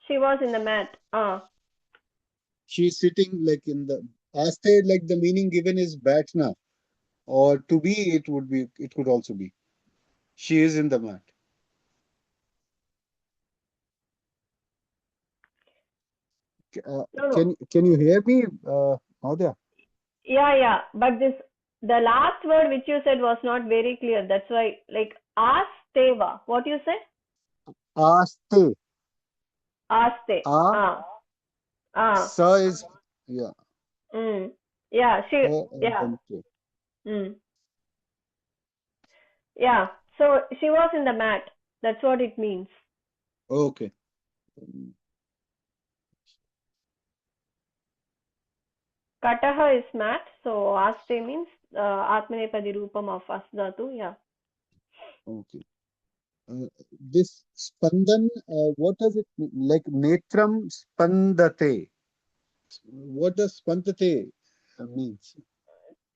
she was in the mat. she's sitting like in the Aste, like the meaning given is Batna. Or to be, it could also be. She is in the mat. No. Can you hear me, Maudya? Yeah. But the last word which you said was not very clear. That's why, like, Asteva. What you said? Aste. Aste. Sa is, yeah. Yeah, Yeah, so she was in the mat. That's what it means. Okay. Kataha is mat, so Aste means Atmanepadi Rupam of Asdhatu. Yeah. Okay. This Spandan, what does it mean? Like Netram Spandate. What does Spandate means?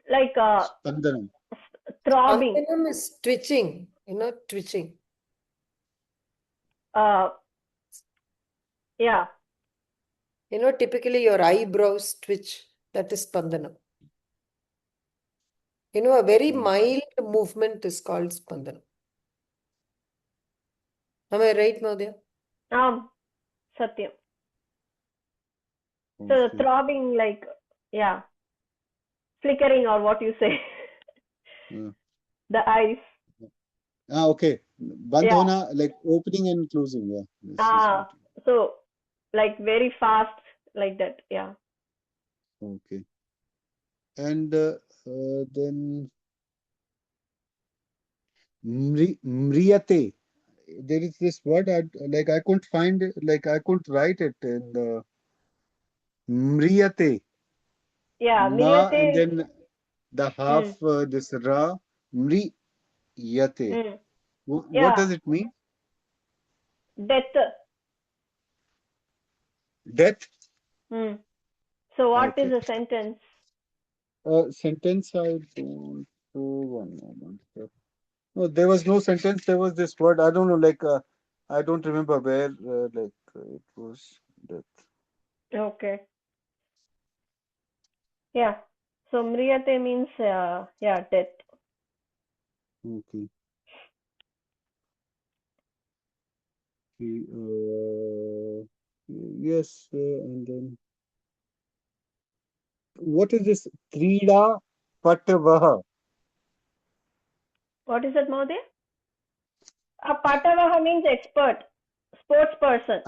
Like Spandanam. throbbing. Spandanam is twitching, twitching. Yeah. Typically your eyebrows twitch. That is Spandanam. A very mild movement is called Spandanam. Am I right, Maudya? Satyam. So throbbing, like, yeah, flickering, or what you say. The eyes. Okay. Bandhona, like opening and closing, yeah. So like very fast, like that, yeah. Okay. And then Mriyate. There is this word I couldn't find it, I couldn't write it in the Mriyate. Yeah, Ma, Mriyate. and then the half this Ra, Mriyate. What does it mean? Death. Death? So what is the sentence? Sentence, I don't know. One moment. No, there was no sentence. There was this word. I don't know. I don't remember where. It was death. Okay. Yeah. So Mriyate means death. Okay. Yes, and then what is this Krida Patavaha? What is it, Maudya? Patavaha means expert, sports person.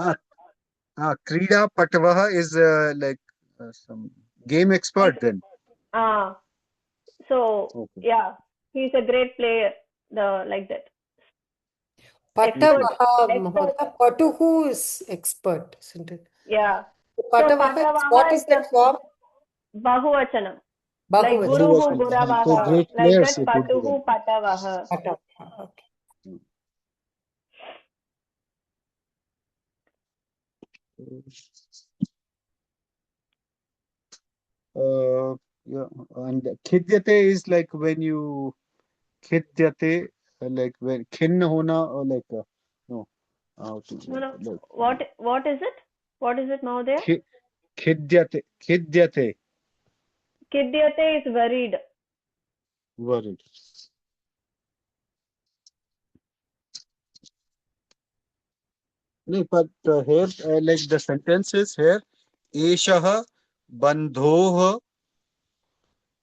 Krida Patavaha is some game expert then. So yeah, he's a great player. Like that. Patavaha, Patuhu is expert, isn't it? Yeah. Patavaha, what is that form? Bahuvachanam. Like Guruhu Guravaha. Like that, Patuhu Patavaha. Okay. Yeah, and Khidyate is like when you Khidyate, like when Khin hona, or no. No. What is it? What is it, Mahodaya? Khidyate. Khidyate is worried. Worried. No, but here, like the sentence is here, Eshaha bandhoh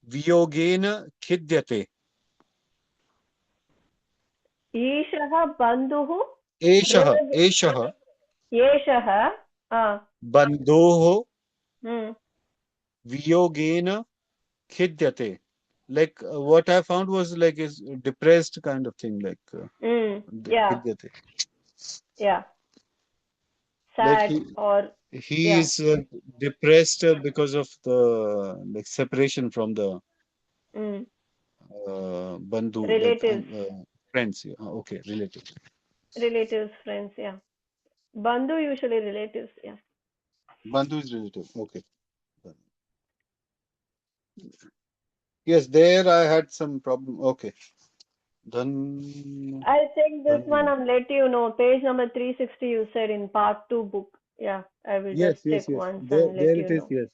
viyogena khidyate. ईशः बन्धुः Eshaha एषः bandhoh viyogena khidyate. Like what I found was like is depressed kind of thing, like yeah, khidyate. yeah, Like sad or he yeah. is depressed because of the like separation from the bandhu, like Relatives, friends. Yeah. Okay, relatives. friends, yeah. Bandhu usually relatives, yeah. Bandhu is relative. Okay. Yes, there I had some problem. Okay. Then I think this one I'm let you know. Page number 360 you said in part 2 book. Yeah, I will yes, just yes, check yes. once There, and let there you it is. know. Yes.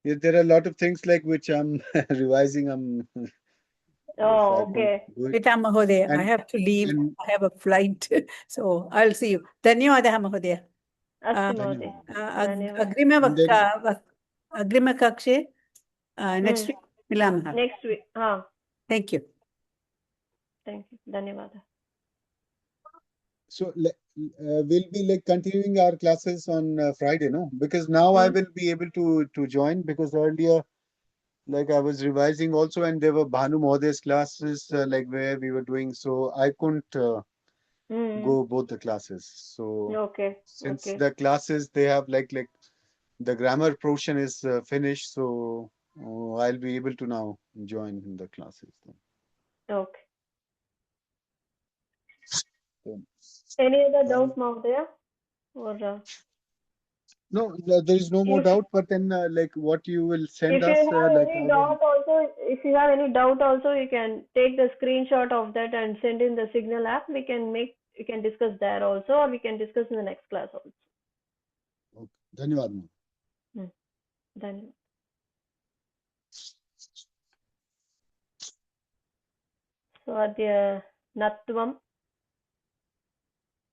Yes, there are a lot of things like which I'm revising. I'm. Oh, I can't okay. do it. Pita Mahodaya, I And have to leave. and I have a flight. So I'll see you. Dhanyawadaha Mahodaya. Astu Mahoday. Agrima and then Kakshe. Next week Milamaha. Next week. Thank you. Thank you. Dhanyawada. so we'll be like continuing our classes on Friday, no? Because now I will be able to join because earlier, like I was revising also, and there were Bhanu Mohday's classes like where we were doing, so I couldn't go both the classes. So Okay. since Okay. the classes they have like the grammar portion is finished, so I'll be able to now join the classes. Okay. So, Any other doubt, Mahodaya? Or no, there is no more doubt. But then, like what you will send if you us, have like any I will. doubt also, if you have any doubt also, you can take the screenshot of that and send in the Signal app. We can discuss there also, or we can discuss in the next class also. Okay. Dhanyawad. Then so adya natvam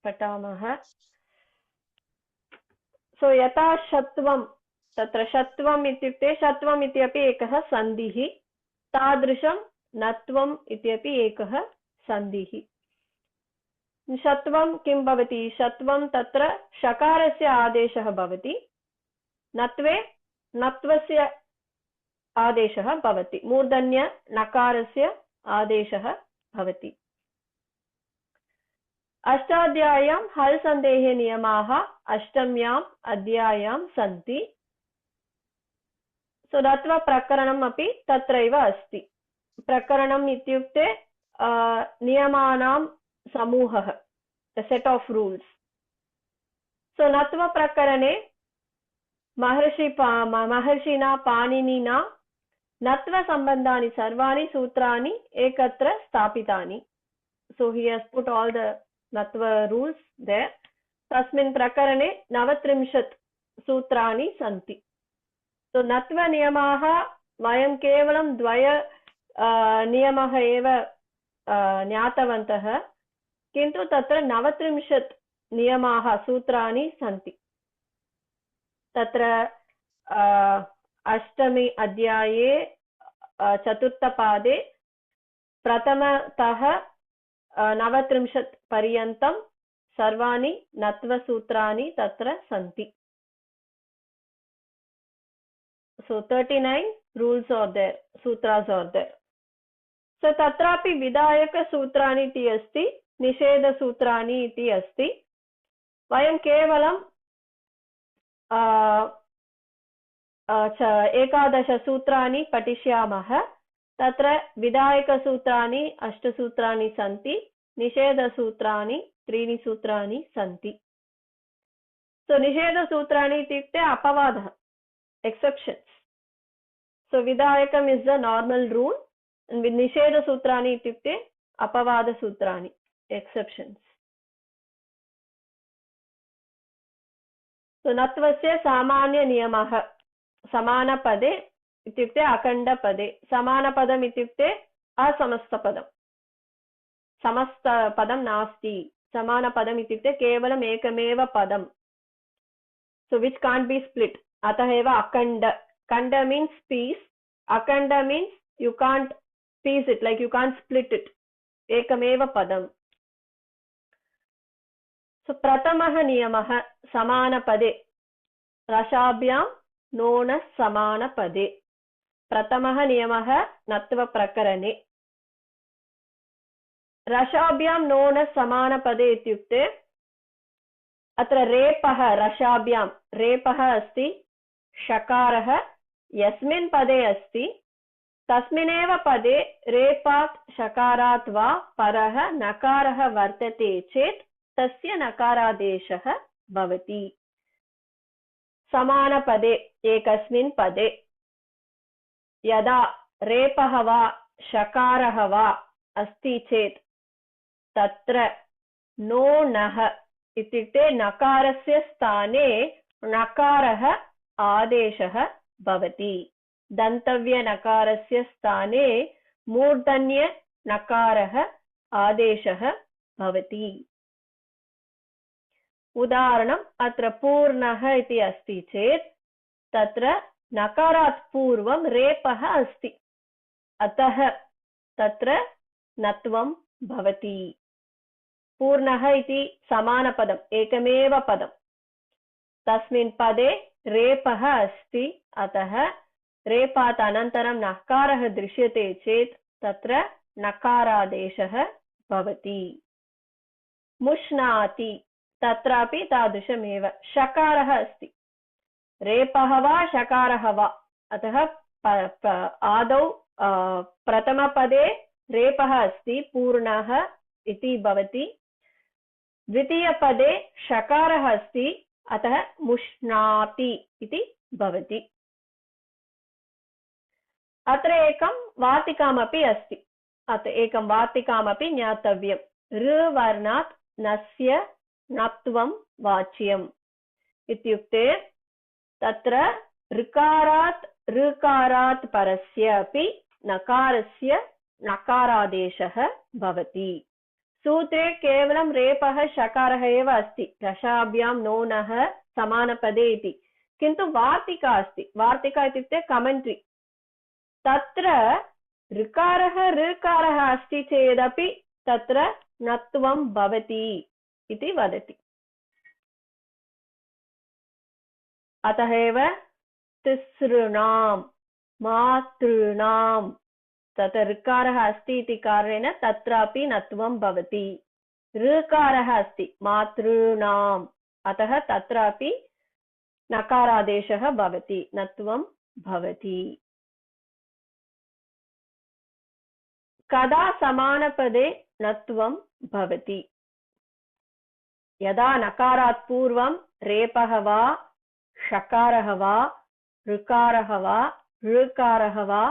patamaha. So yata shatvam तत्र षत्वम् इत्युक्ते षत्वम् इति अपि एकः सन्धिः तादृशं नत्वम् इति अपि एकः सन्धिः षत्वं किं भवति षत्वं तत्र षकारस्य आदेशः भवति नत्वे नत्वस्य आदेशः भवति मूर्धन्य नकारस्य आदेशः भवति अष्टाध्याय्यां हल् सन्धेः नियमाः अष्टम्याम् अध्याय्यां सन्ति सो नत्व प्रकरणम् अपि तत्रैव अस्ति प्रकरणम् इत्युक्ते नियमानां समूहः the set of rules so नत्व प्रकरणे महर्षिणा पाणिनिना नत्व सम्बन्धानि सर्वाणि सूत्राणि एकत्र स्थापितानि so he has put all the नत्व रूल्स् देयर तस्मिन् प्रकरणे 29 सूत्राणि सन्ति सो नत्व नियमाः वयं केवलं द्वय नियमः एव ज्ञातवन्तः किन्तु तत्र 29 नियमाः सूत्राणि सन्ति तत्र अष्टमे अध्याये चतुर्थपादे प्रथमतः 29 पर्यन्तं सर्वाणि नत्वसूत्राणि तत्र सन्ति so 39 rules are there sutras are there so tatrapi vidayaka sutrani iti asti nisheda sutrani iti asti vayam kevalam एकादश सूत्राणि पठिष्यामः तत्र विधायकसूत्राणि 8 सूत्राणि सन्ति निषेधसूत्राणि 3 सूत्राणि सन्ति सो निषेधसूत्राणि इत्युक्ते अपवादः exceptions so vidayakam is the normal rule and with nisheda sutrani ityukte apavada sutrani exceptions so natvasya samanya niyamah samana pade ityukte akanda pade samana padam ityukte asamasta padam samasta padam nasti समानपदम् इत्युक्ते केवलम् एकमेव पदम्. So which can't be split. अतः एव अखण्ड. खण्ड means piece. अखण्ड means you can't piece it, like you can't split it. एकमेव पदम्. So प्रथमः नियमः समानपदे रसाभ्यां नोनः समानपदे. प्रथमः नियमः नत्वप्रकरणे. रसाभ्यां नोनः समानपदे इत्युक्ते अत्र रेपः रसाभ्यां रेपः अस्ति, षकारः यस्मिन् पदे अस्ति तस्मिन्नेव पदे रेपात् षकारात् वा परः नकारः वर्तते चेत् तस्य नकारादेशः भवति. समानपदे एकस्मिन् पदे यदा रेपः वा षकारः वा अस्ति चेत् तत्र नोनः इत्युक्ते नकारस्य स्थाने नकारः आदेशः भवति. दन्तव्य नकारस्य स्थाने मूर्धन्य नकारः आदेशः भवति. उदाहरणम् अत्र पूर्णः इति अस्ति चेत् तत्र नकारात् पूर्वं रेपः अस्ति, अतः तत्र नत्वं भवति. पूर्णः इति समानपदम्, एकमेव पदम्, तस्मिन् पदे रेपः अस्ति, अतः रेपात् अनन्तरं नकारः दृश्यते चेत् तत्र नकारादेशः भवति. मुष्णाति तत्रापि तादृशमेव. षकारः अस्ति, रेपः वा षकारः वा, अतः आदौ प्रथमपदे रेपः अस्ति, पूर्णः इति भवति. द्वितीयपदे षकारः अस्ति, अतः मुष्णाति इति भवति. अत्र एकं वार्तिकमपि अस्ति. अत्र एकं वार्तिकमपि ज्ञातव्यम्. ऋ वर्णात् नस्य नत्वं वाच्यम् इत्युक्ते तत्र ऋकारात् ऋकारात् परस्य अपि नकारस्य नकारादेशः भवति. सूत्रे केवलं रेपः षकारः एव अस्ति, रसाभ्यां नोनः समानपदे इति. किन्तु वार्तिका अस्ति. वार्तिका इत्युक्ते कमेण्ट्री. तत्र ऋकारः ऋकारः अस्ति चेदपि तत्र नत्वं भवति इति वदति. अतः एव तिसृणां मातॄणां तत्र ऋकारः अस्ति इति कारणेन तत्रापि नत्वं भवति. ऋकारः अस्ति मातॄणाम्, अतः तत्रापि नकारादेशः भवति, नत्वं भवति. कदा समानपदे नत्वं भवति? यदा नकारात् पूर्वं रेपः वा षकारः वा ऋकारः वा ऋकारः वा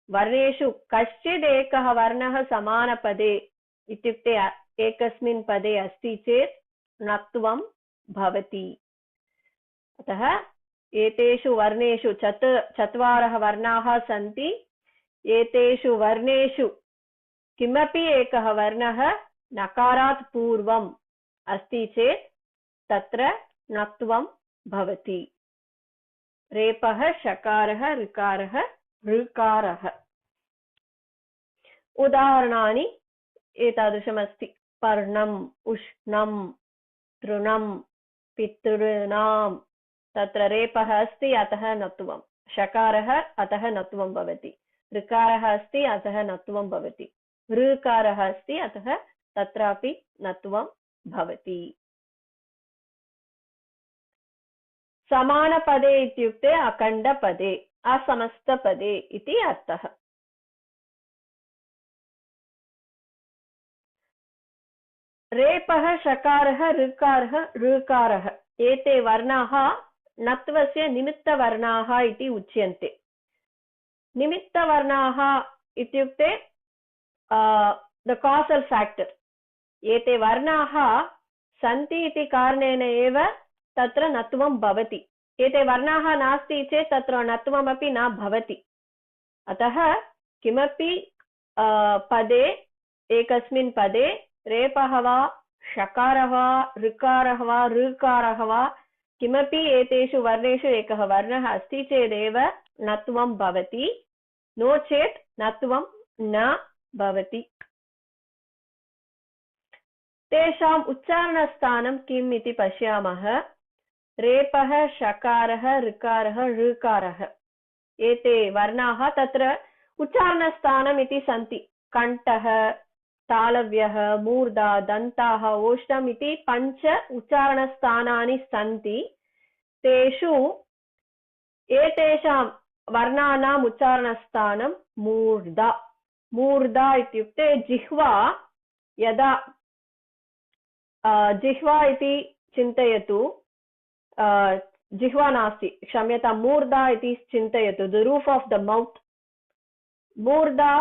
वर्णेषु कश्चित् एकः वर्णः समानपदे इत्युक्ते एकस्मिन् पदे अस्ति चेत् नत्वं भवति. अतः एतेषु वर्णेषु चत्वारः वर्णाः सन्ति. एतेषु वर्णेषु किमपि एकः वर्णः नकारात् पूर्वम् अस्ति चेत् तत्र नत्वं भवति. रेपः षकारः ऋकारः ऋकारः. उदाहरणानि एतादृशमस्ति. पर्णम् उष्णं तृणं पितॄणां. तत्र रेपः अस्ति, अतः नत्वं. षकारः, अतः नत्वं भवति. ऋकारः अस्ति, अतः नत्वं भवति. ऋकारः अस्ति, अतः तत्रापि नत्वं भवति. समानपदे इत्युक्ते अखण्डपदे असमस्तपदे इति अर्थः. रेपः षकारः ऋकारः ऋकारः एते वर्णाः नत्वस्य निमित्तवर्णाः इति उच्यन्ते. निमित्तवर्णाः इत्युक्ते द कासल् फैक्टर्. एते वर्णाः सन्ति इति कारणेन एव तत्र नत्वं भवति. एते वर्णाः नास्ति चेत् तत्र नत्वमपि न भवति. अतः किमपि पदे एकस्मिन् पदे रेपः वा षकारः वा ऋकारः वा ऋकारः वा किमपि एतेषु वर्णेषु एकः वर्णः अस्ति चेदेव नत्वं भवति, नो चेत् नत्वं न भवति। तेषाम् उच्चारणस्थानं किम् इति पश्यामः। रेपः, शकारः, ऋकारः, ऋकारः, एते वर्णाः तत्र उच्चारणस्थानम् इति सन्ति। कण्ठः, तालव्यः, मूर्धा, दन्ताः, ओष्ठम् इति 5 उच्चारणस्थानानि सन्ति। तेषु एतेषां वर्णानाम् उच्चारणस्थानं मूर्धा। मूर्धा इत्युक्ते जिह्वा, यदा जिह्वा इति चिन्तयतु, जिह्वा नास्ति, क्षम्यतां, मूर्धा इति चिन्तयतु, the roof of the mouth. मूर्धा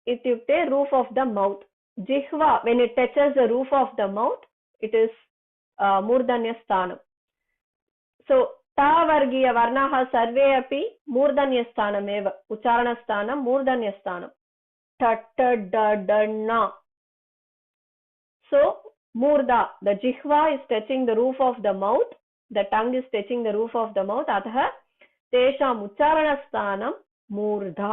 इत्युक्ते रूफ् आफ् द मौत्। जिह्वा, when it touches the roof of the mouth, it is मूर्धन्यस्थानम्। सो तावर्गीय वर्णाः सर्वे अपि मूर्धन्यस्थानमेव, उच्चारणस्थानं मूर्धन्यस्थानं। ठ ट ड ड न। So मूर्धा, the jihva is touching the roof of the mouth, the tongue is touching the roof of the mouth, अतः तेषाम् उच्चारणस्थानं मूर्धा।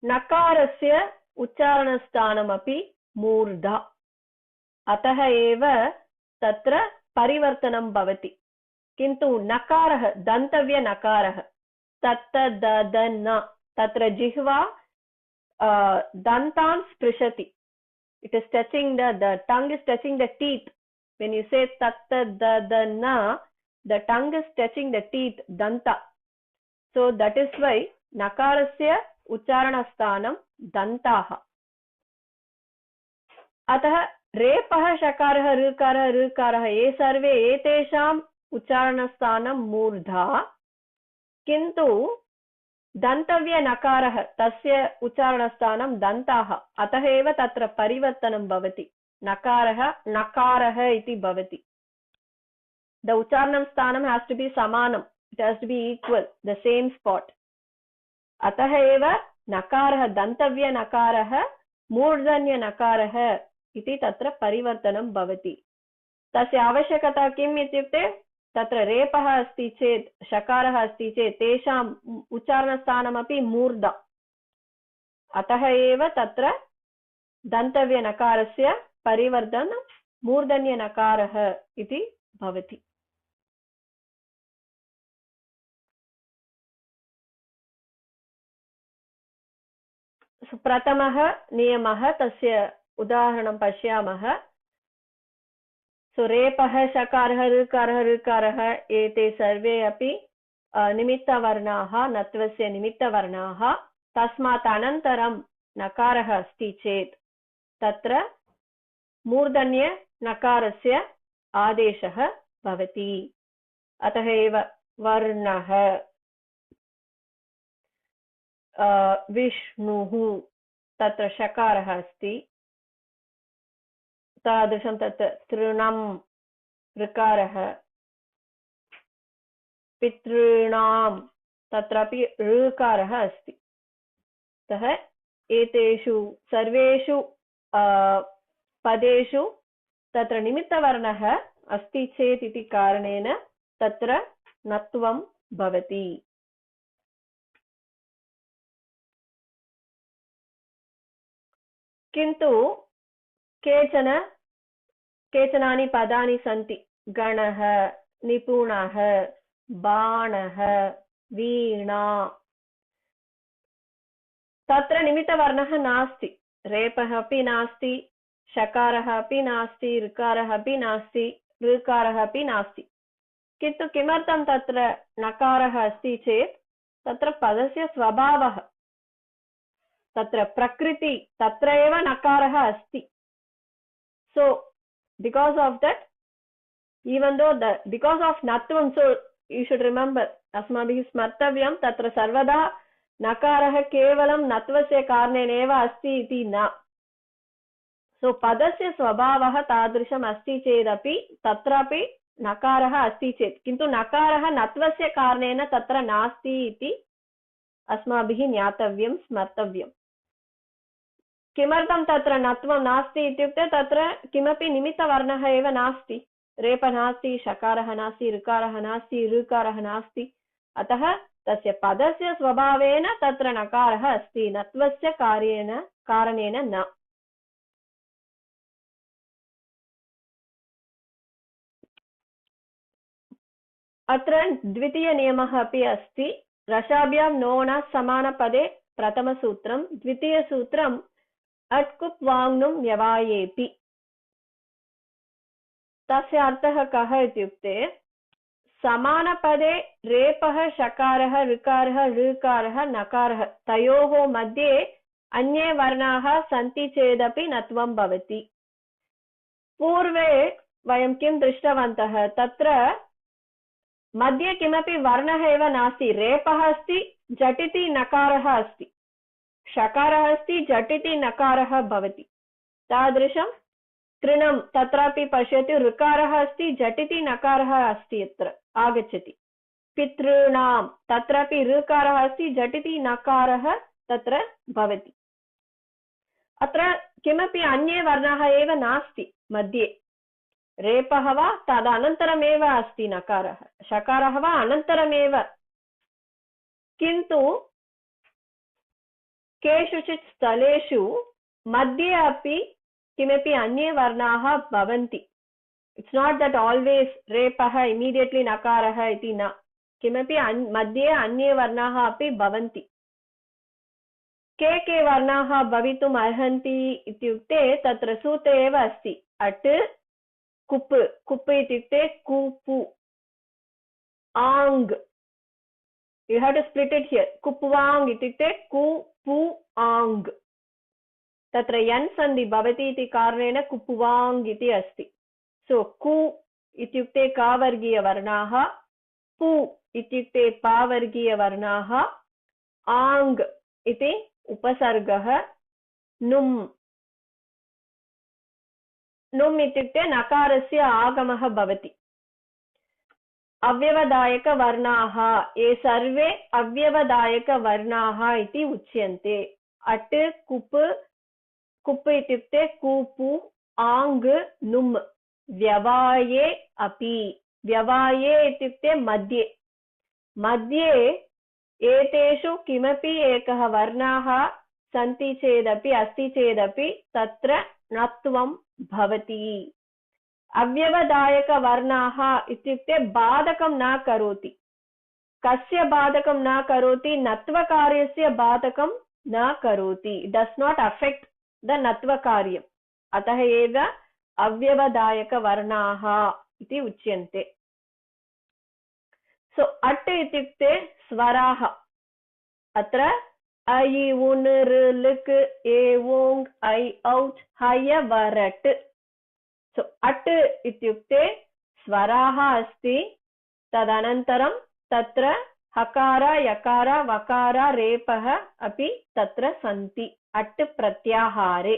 नकारस्य उच्चारणस्थानमपि मूर्धा, अतः एव तत्र परिवर्तनं भवति। किन्तु नकारः, दन्तव्य नकारः, तत्त द द न, तत्र जिह्वा dantan sprishati, it is touching the tongue is touching the teeth. When you say tatta da na, the tongue is touching the teeth, danta. So that is why nakarasya ucharana sthanam dantaha. अतः रेपः, शकारः, ऋकारः, ऋकारः, ये सर्वे एतेषाम् उच्चारणस्थानं मूर्धा। किन्तु दन्तव्य नकारः, तस्य उच्चारणस्थानं दन्ताः, अतः एव तत्र परिवर्तनं भवति। नकारः नकारः इति भवति। द उच्चारणं स्थानं has to be समानं, it has to be equal, the same spot. अतः एव नकारः, दन्तव्य नकारः मूर्धन्य नकारः इति तत्र परिवर्तनं भवति। तस्य आवश्यकता किम् इत्युक्ते, तत्र रेपः अस्ति चेत्, शकारः अस्ति चेत् तेषाम् उच्चारणस्थानमपि मूर्धा, अतः एव तत्र दन्तव्यनकारस्य परिवर्तनं मूर्धन्यनकारः इति भवति। प्रथमः नियमः, तस्य उदाहरणं पश्यामः। रेपः, शकारः, ऋकारः, ऋकारः, एते सर्वे अपि निमित्तवर्णाः, नत्वस्य निमित्तवर्णाः। तस्मात् अनन्तरं नकारः अस्ति चेत् तत्र मूर्धन्य नकारस्य आदेशः भवति। अतः एव वर्णः, विष्णुः, तत्र शकारः अस्ति, तादृशं तत्र तृणं ऋकारः, पितॄणां, तत्रापि ऋकारः अस्ति। अतः एतेषु सर्वेषु पदेषु तत्र निमित्तवर्णः अस्ति चेत् इति कारणेन तत्र नत्वं भवति। किन्तु केचनानि पदानि सन्ति, गणः, निपुणः, बाणः, वीणा, तत्र निमित्तवर्णः नास्ति, रेपः अपि नास्ति, शकारः अपि नास्ति, ऋकारः अपि नास्ति, ऋकारः अपि नास्ति। किन्तु किमर्थं तत्र नकारः अस्ति चेत् तत्र पदस्य स्वभावः, तत्र प्रकृति, तत्र एव नकारः अस्ति। So because of that, even though because of natvam, so you should remember, अस्माभिः स्मर्तव्यं, तत्र सर्वदा नकारः केवलं नत्वस्य कारणेन एव अस्ति इति न। सो पदस्य स्वभावः तादृशम् अस्ति चेदपि तत्रापि नकारः अस्ति चेत्, किन्तु नकारः नत्वस्य कारणेन तत्र नास्ति इति अस्माभिः ज्ञातव्यं, स्मर्तव्यम्। किमर्थं तत्र नत्वं नास्ति इत्युक्ते तत्र किमपि निमित्तवर्णः एव नास्ति, रेपः नास्ति, शकारः नास्ति, ऋकारः नास्ति, ऋकारः नास्ति, अतः तस्य पदस्य स्वभावेन तत्र नकारः अस्ति, नत्वस्य कारणेन न। अत्र द्वितीयनियमः अपि अस्ति, रसाभ्यां नोण समानपदे प्रथमसूत्रं, द्वितीयसूत्रम् अट् कुप् वाङ्नुं व्यवायेति। तस्य अर्थः कः इत्युक्ते समानपदे रेपः शकारः ऋकारः ऋकारः नकारः तयोः मध्ये अन्ये वर्णाः सन्ति चेदपि नत्वं भवति। पूर्वे वयं किं दृष्टवन्तः, तत्र मध्ये किमपि वर्णः एव नास्ति, रेपः अस्ति, झटिति नकारः अस्ति, शकारः अस्ति, झटिति नकारः भवति, तादृशं तृणं तत्रापि पश्यतु, ऋकारः अस्ति, झटिति नकारः अस्ति, यत्र आगच्छति। पितॄणां तत्रापि ऋकारः अस्ति, झटिति नकारः तत्र भवति। अत्र किमपि अन्ये वर्णः एव नास्ति मध्ये, रेपः वा तदनन्तरमेव अस्ति नकारः, शकारः वा अनन्तरमेव, किन्तु केषुचित् स्थलेषु मध्ये अपि किमपि अन्ये वर्णाः भवन्ति। इट्स् नाट् दट् आल्वेस् रेपः इमीडियेट्लि नकारः इति न, किमपि मध्ये अन्ये वर्णाः अपि भवन्ति। के वर्णाः भवितुम् अर्हन्ति इत्युक्ते तत्र सूत्रे एव अस्ति, अट् कुप्, कुप् इत्युक्ते कूपु, आङ्, you have to split it here, कुप्वाङ् इत्युक्ते कूपु आङ्, तत्र यन् सन्धि भवति इति कारणेन कुप्वाङ् इति अस्ति। सो कु इत्युक्ते कावर्गीयवर्णाः, पु इत्युक्ते पावर्गीयवर्णाः, आङ् इति उपसर्गः, नुम्, नुम् इत्युक्ते नकारस्य आगमः भवति। अव्यवधायकवर्णाः, ये सर्वे अव्यवधायकवर्णाः इति उच्यन्ते। अट् कुप्, कुप् इत्युक्ते कूपु, आङ्, नुम्, व्यवाये अपि, व्यवाये इत्युक्ते मध्ये, मध्ये एतेषु किमपि एकः वर्णाः सन्ति चेदपि अस्ति चेदपि तत्र नत्वं भवति। अव्यवधायकवर्णाः इत्युक्ते बाधकं न करोति, कस्य बाधकं न करोति, नत्वकार्यस्य बाधकं न करोति, डस् नाट् अफेक्ट् द नत्वकार्यम्, अतः एव अव्यवधायकवर्णाः इति उच्यन्ते। सो अट् इत्युक्ते स्वराः, अत्र ऐ उन् ऋ लृक् ए ओङ् ऐ औच् हय वरट्। सो अट् इत्युक्ते स्वराः अस्ति, तदनन्तरं तत्र हकार यकार वकार रेपः अपि तत्र सन्ति अट् प्रत्याहारे।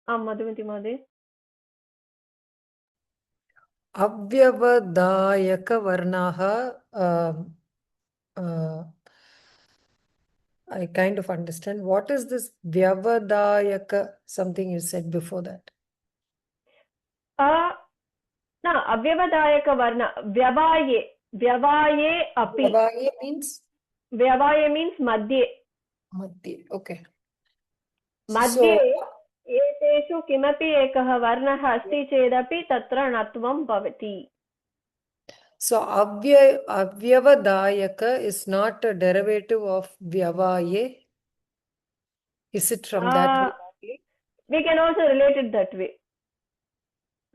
मधुमती महोदय। अव्यवधायकवर्णाः, I kind of understand. What is this vyavadayaka, something you said before that? न अव्यवधायकवर्ण, व्यवाये, व्यवाये अपि, Vyavaye means? व्यवाये means मध्ये, Madhye, okay. मध्ये एतेषु किमपि एकः वर्णः अस्ति चेदपि तत्र नत्वं भवति। So avyavadayaka is not a derivative of vyavaye. Is it from that way? We can also relate it that way.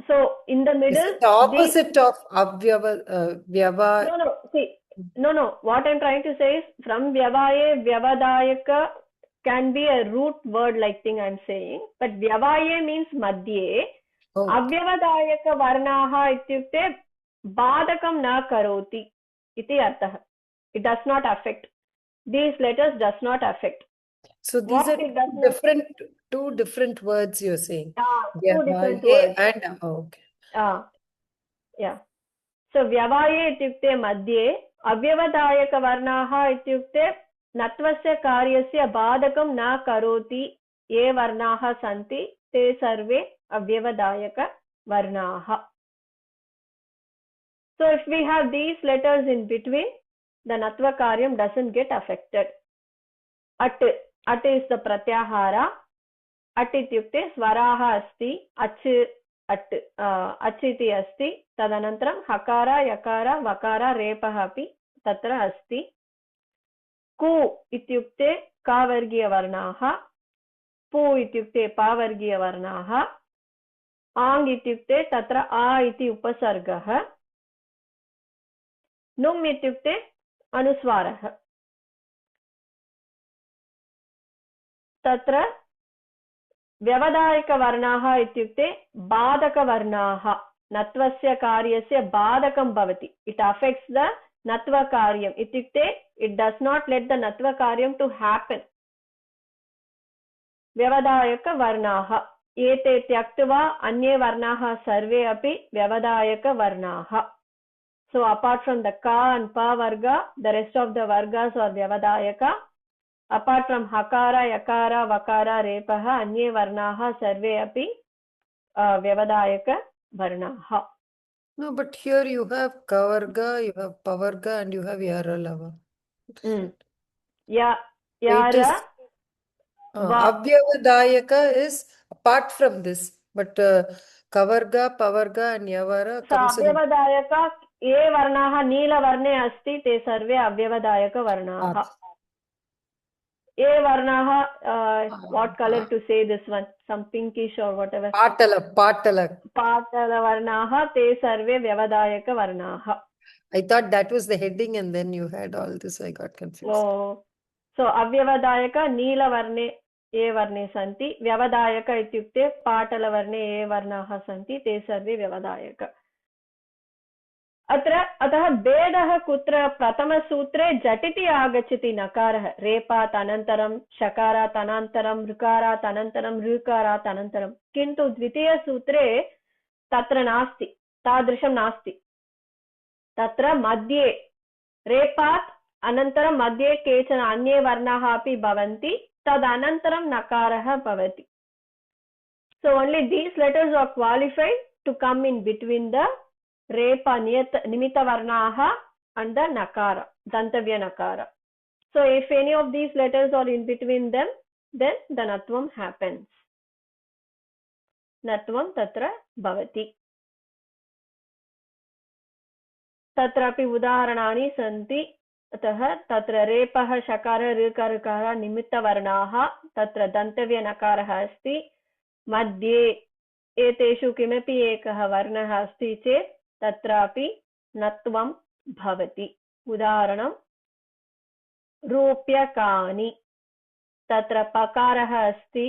So in the middle, is it the opposite of vyava? No. See, no. What I'm trying to say is from vyavaye, vyavadayaka can be a root word like thing I'm saying, but vyavaye means madhye. Oh. Avyavadayaka varnaha ityukte badakam na karoti iti artah. It does not affect. These letters does not affect. So these are two different words you're saying. Two different words. And okay. Yeah. So vyavaye ityukte madhye, avyavadayaka varnaha ityukte नत्वस्य कार्यस्य बाधकं न करोति ये वर्णाः सन्ति ते सर्वे अव्यवधायकवर्णाः. So if we have these letters in between, the natva karyam doesn't get affected. At is the pratyahara. At ityukte swaraha asti. Ach iti asti. Tadanantaram hakara, yakara, vakara, repaha api tatra asti. Ku ityukte kavargiya varnaha. Pu ityukte pavargiya varnaha. Ang ityukte tatra a iti upasargah. Num ityukte anuswarah. Tatra व्यवधायकवर्णाः इत्युक्ते बाधकवर्णाः. नत्वस्य कार्यस्य बाधकं भवति. It affects the natva karyam. इत्युक्ते it does not let the natva karyam to happen. व्यवधायकवर्णाः. एते त्यक्त्वा अन्ये वर्णाः सर्वे अपि व्यवधायकवर्णाः. So apart from the ka and pa varga, the rest of the vargas are vyavadayaka. Apart from hakara, yakara, vakara, repaha, anye varnaha sarve api vyavadayaka varnaha. No, but here you have kavarga, you have pavarga, and you have yaralava. Yeah, It is yara. avyavadayaka is apart from this, but kavarga, pavarga, and yavara So comes in. avyavadayaka ये वर्णाः नीलवर्णे अस्ति ते सर्वे अव्यवधायकवर्णाः. ये वर्णाः what color to say this one, some pinkish or whatever, पाटलवर्णाः ते सर्वे व्यवधायकवर्णाः. I thought that was the heading and then you had all this, I got confused. So अव्यवधायक नीलवर्णे ये वर्णे सन्ति, व्यवधायक इत्युक्ते पाटलवर्णे ये वर्णाः सन्ति ते सर्वे व्यवधायक. अतः भेदः कुत्र? प्रथमसूत्रे झटिति आगच्छति नकारः. रेपात् अनन्तरं, शकारात् अनन्तरं, ऋकारात् अनन्तरं, ऋकारात् अनन्तरं. किन्तु द्वितीयसूत्रे तत्र नास्ति, तादृशं नास्ति. तत्र मध्ये रेपात् अनन्तरं मध्ये केचन अन्ये वर्णाः अपि भवन्ति, तदनन्तरं नकारः भवति. So only these letters are qualified to come in between the repa nimita varnaha and the nakara, dantavya nakara. So if any of these letters are in between them, then the natvam happens. Natvam tatra bhavati. Tatrapi udaharanani santi. अतः तत्र रेपः शकारः ऋकारः निमित्त वर्णाः तत्र दन्तव्य नकारः अस्ति. मध्ये एतेषु किमपि एकः वर्णः अस्ति चेत् तत्रापि नत्वं भवति. उदाहरणं रूप्यकाणि. तत्र पकारः अस्ति,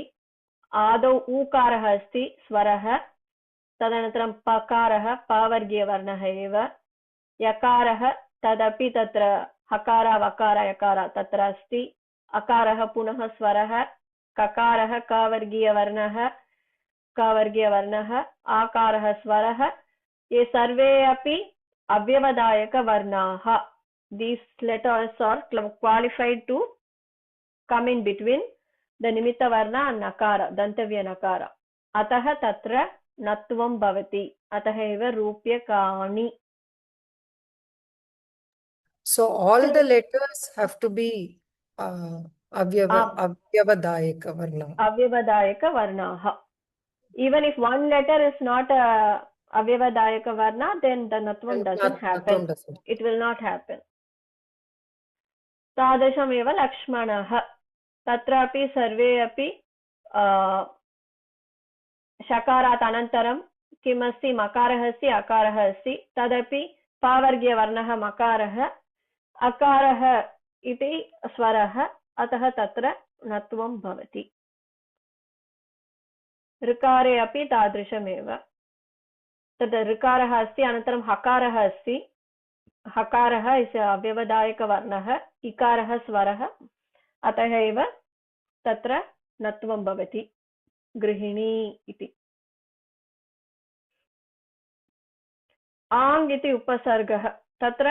आदौ ऊकारः अस्ति स्वरः, तदनन्तरं पकारः पावर्गीयवर्णः एव, यकारः तदपि तत्र हकार वकार यकार तत्र अस्ति, अकारः पुनः स्वरः, ककारः कवर्गीयवर्णः, आकारः स्वरः, ये सर्वे अपि अव्यवधायकवर्णाः. These letters are qualified to come in between the nimitta varna and nakara, dantavya nakara. अतः तत्र नत्वं भवति. अतः एव रूप्यकाणि. So all the letters have to be avyavadayaka varna. Avyavadayaka varnaha. Even if one letter is not a avyavadayaka varna, then the natvam doesn't happen. It will not happen. तादृशमेव लक्ष्मणः. तत्रापि सर्वे अपि शकारात् अनन्तरं किमस्ति, मकारः अस्ति, अकारः अस्ति, तदपि पावर्गीयवर्णः मकारः, अकारः इति स्वरः, अतः तत्र नत्वं भवति. ऋकारे अपि तादृशमेव. तद् ऋकारः अस्ति, अनन्तरं हकारः अस्ति, हकारः इस् अव्यवधायकवर्णः, इकारः स्वरः, अतः एव तत्र नत्वं भवति. गृहिणी इति. आङ् इति उपसर्गः. तत्र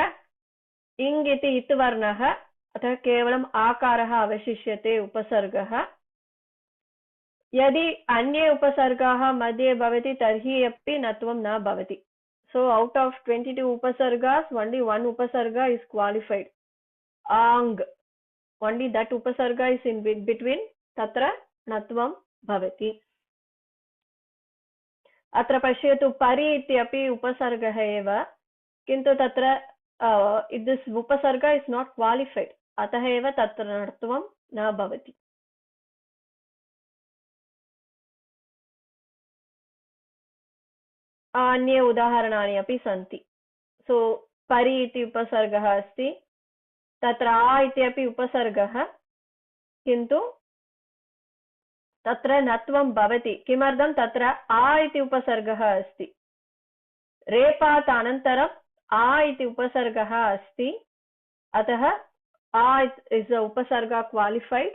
इङ् इति इत्वर्णः, अतः केवलम् आकारः अवशिष्यते उपसर्गः. यदि अन्ये उपसर्गाः मध्ये भवति तर्हि अपि नत्वं न भवति. So out of 22 upasargas, only one upasarga is qualified. Ang. Only that upasarga is in between. Tatra natvam bhavati. अत्र पश्यतु परि इत्यपि उपसर्गः एव, किन्तु तत्र दिस् उपसर्ग इस् नाट् क्वालिफैड्, अतः एव तत्र नत्वं न भवति. अन्ये उदाहरणानि अपि सन्ति. सो परि इति उपसर्गः अस्ति, तत्र आ इत्यपि उपसर्गः, किन्तु तत्र नत्वं भवति. किमर्थं? तत्र आ इति उपसर्गः अस्ति. रेपात् अनन्तरम् आ इति उपसर्गः अस्ति, अतः आ इस् अ उपसर्ग क्वालिफैड्,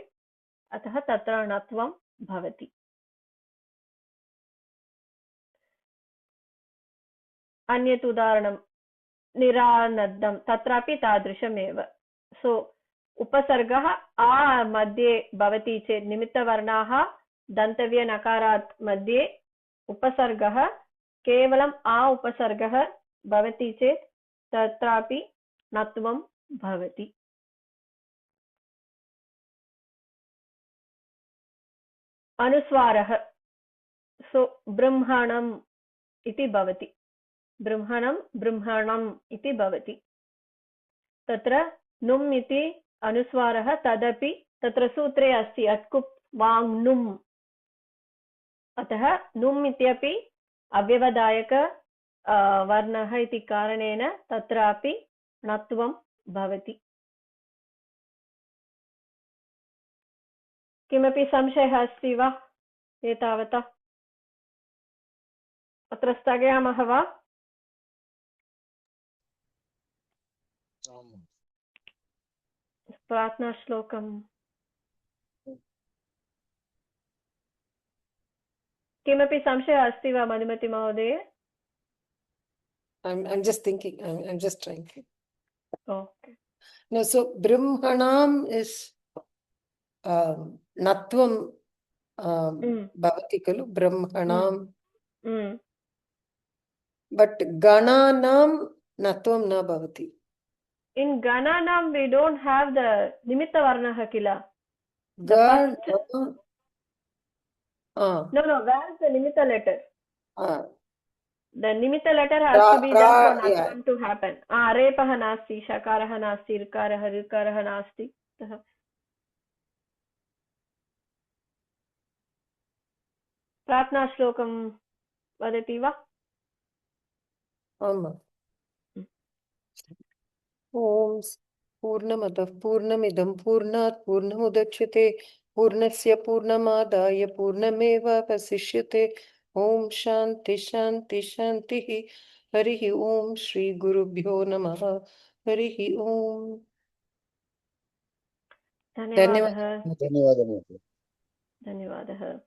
अतः तत्र नत्वं भवति. अन्यत् उदाहरणं निरानद्दं, तत्रापि तादृशमेव. सो उपसर्गः आ मध्ये भवति चेत्, निमित्तवर्णाः दन्तव्य नकारात् मध्ये उपसर्गः केवलम् आ उपसर्गः भवति चेत् तत्रापि नत्वं भवति. अनुस्वारः, सो बृंहणम् इति भवति. बृंहणं बृंहणम् इति भवति. तत्र नुम् इति अनुस्वारः, तदपि तत्र सूत्रे अस्ति अट्कुप् वाङ् नुम्, अतः नुम् इत्यपि अव्यवधायक वर्णः इति कारणेन तत्रापि नत्वं भवति. किमपि संशयः अस्ति वा एतावता? अत्र स्थगयामः वा? प्रार्थनाश्लोकम् किमपि संशयः अस्ति वा मधुमती महोदय? I'm just thinking. I'm just trying. Okay. No, so Brahmanam is Natvam Bhavati Kalu, Brahmanam. But Gananam Natvam na Bhavati. In Gananam we don't have the Nimitta Varnaha kila. No, where is the Nimitta letter? The Nimitta letter has to be there for Natvam to happen. Repaha nasti, Shakaraha nasti, Rikaraha nasti. Pratna Shlokam vadati va? Amma. Om Purnamadah Purnamidam Purnat Purnamudachyate Purnasya Purnamadaya Purnameva Vasishyate. Om Shanti Shanti Shanti. Harihi Om Shri Gurubhyo Namaha. Harihi Om. Dhanyavadah. Dhanyavadah. Dhanyavadah.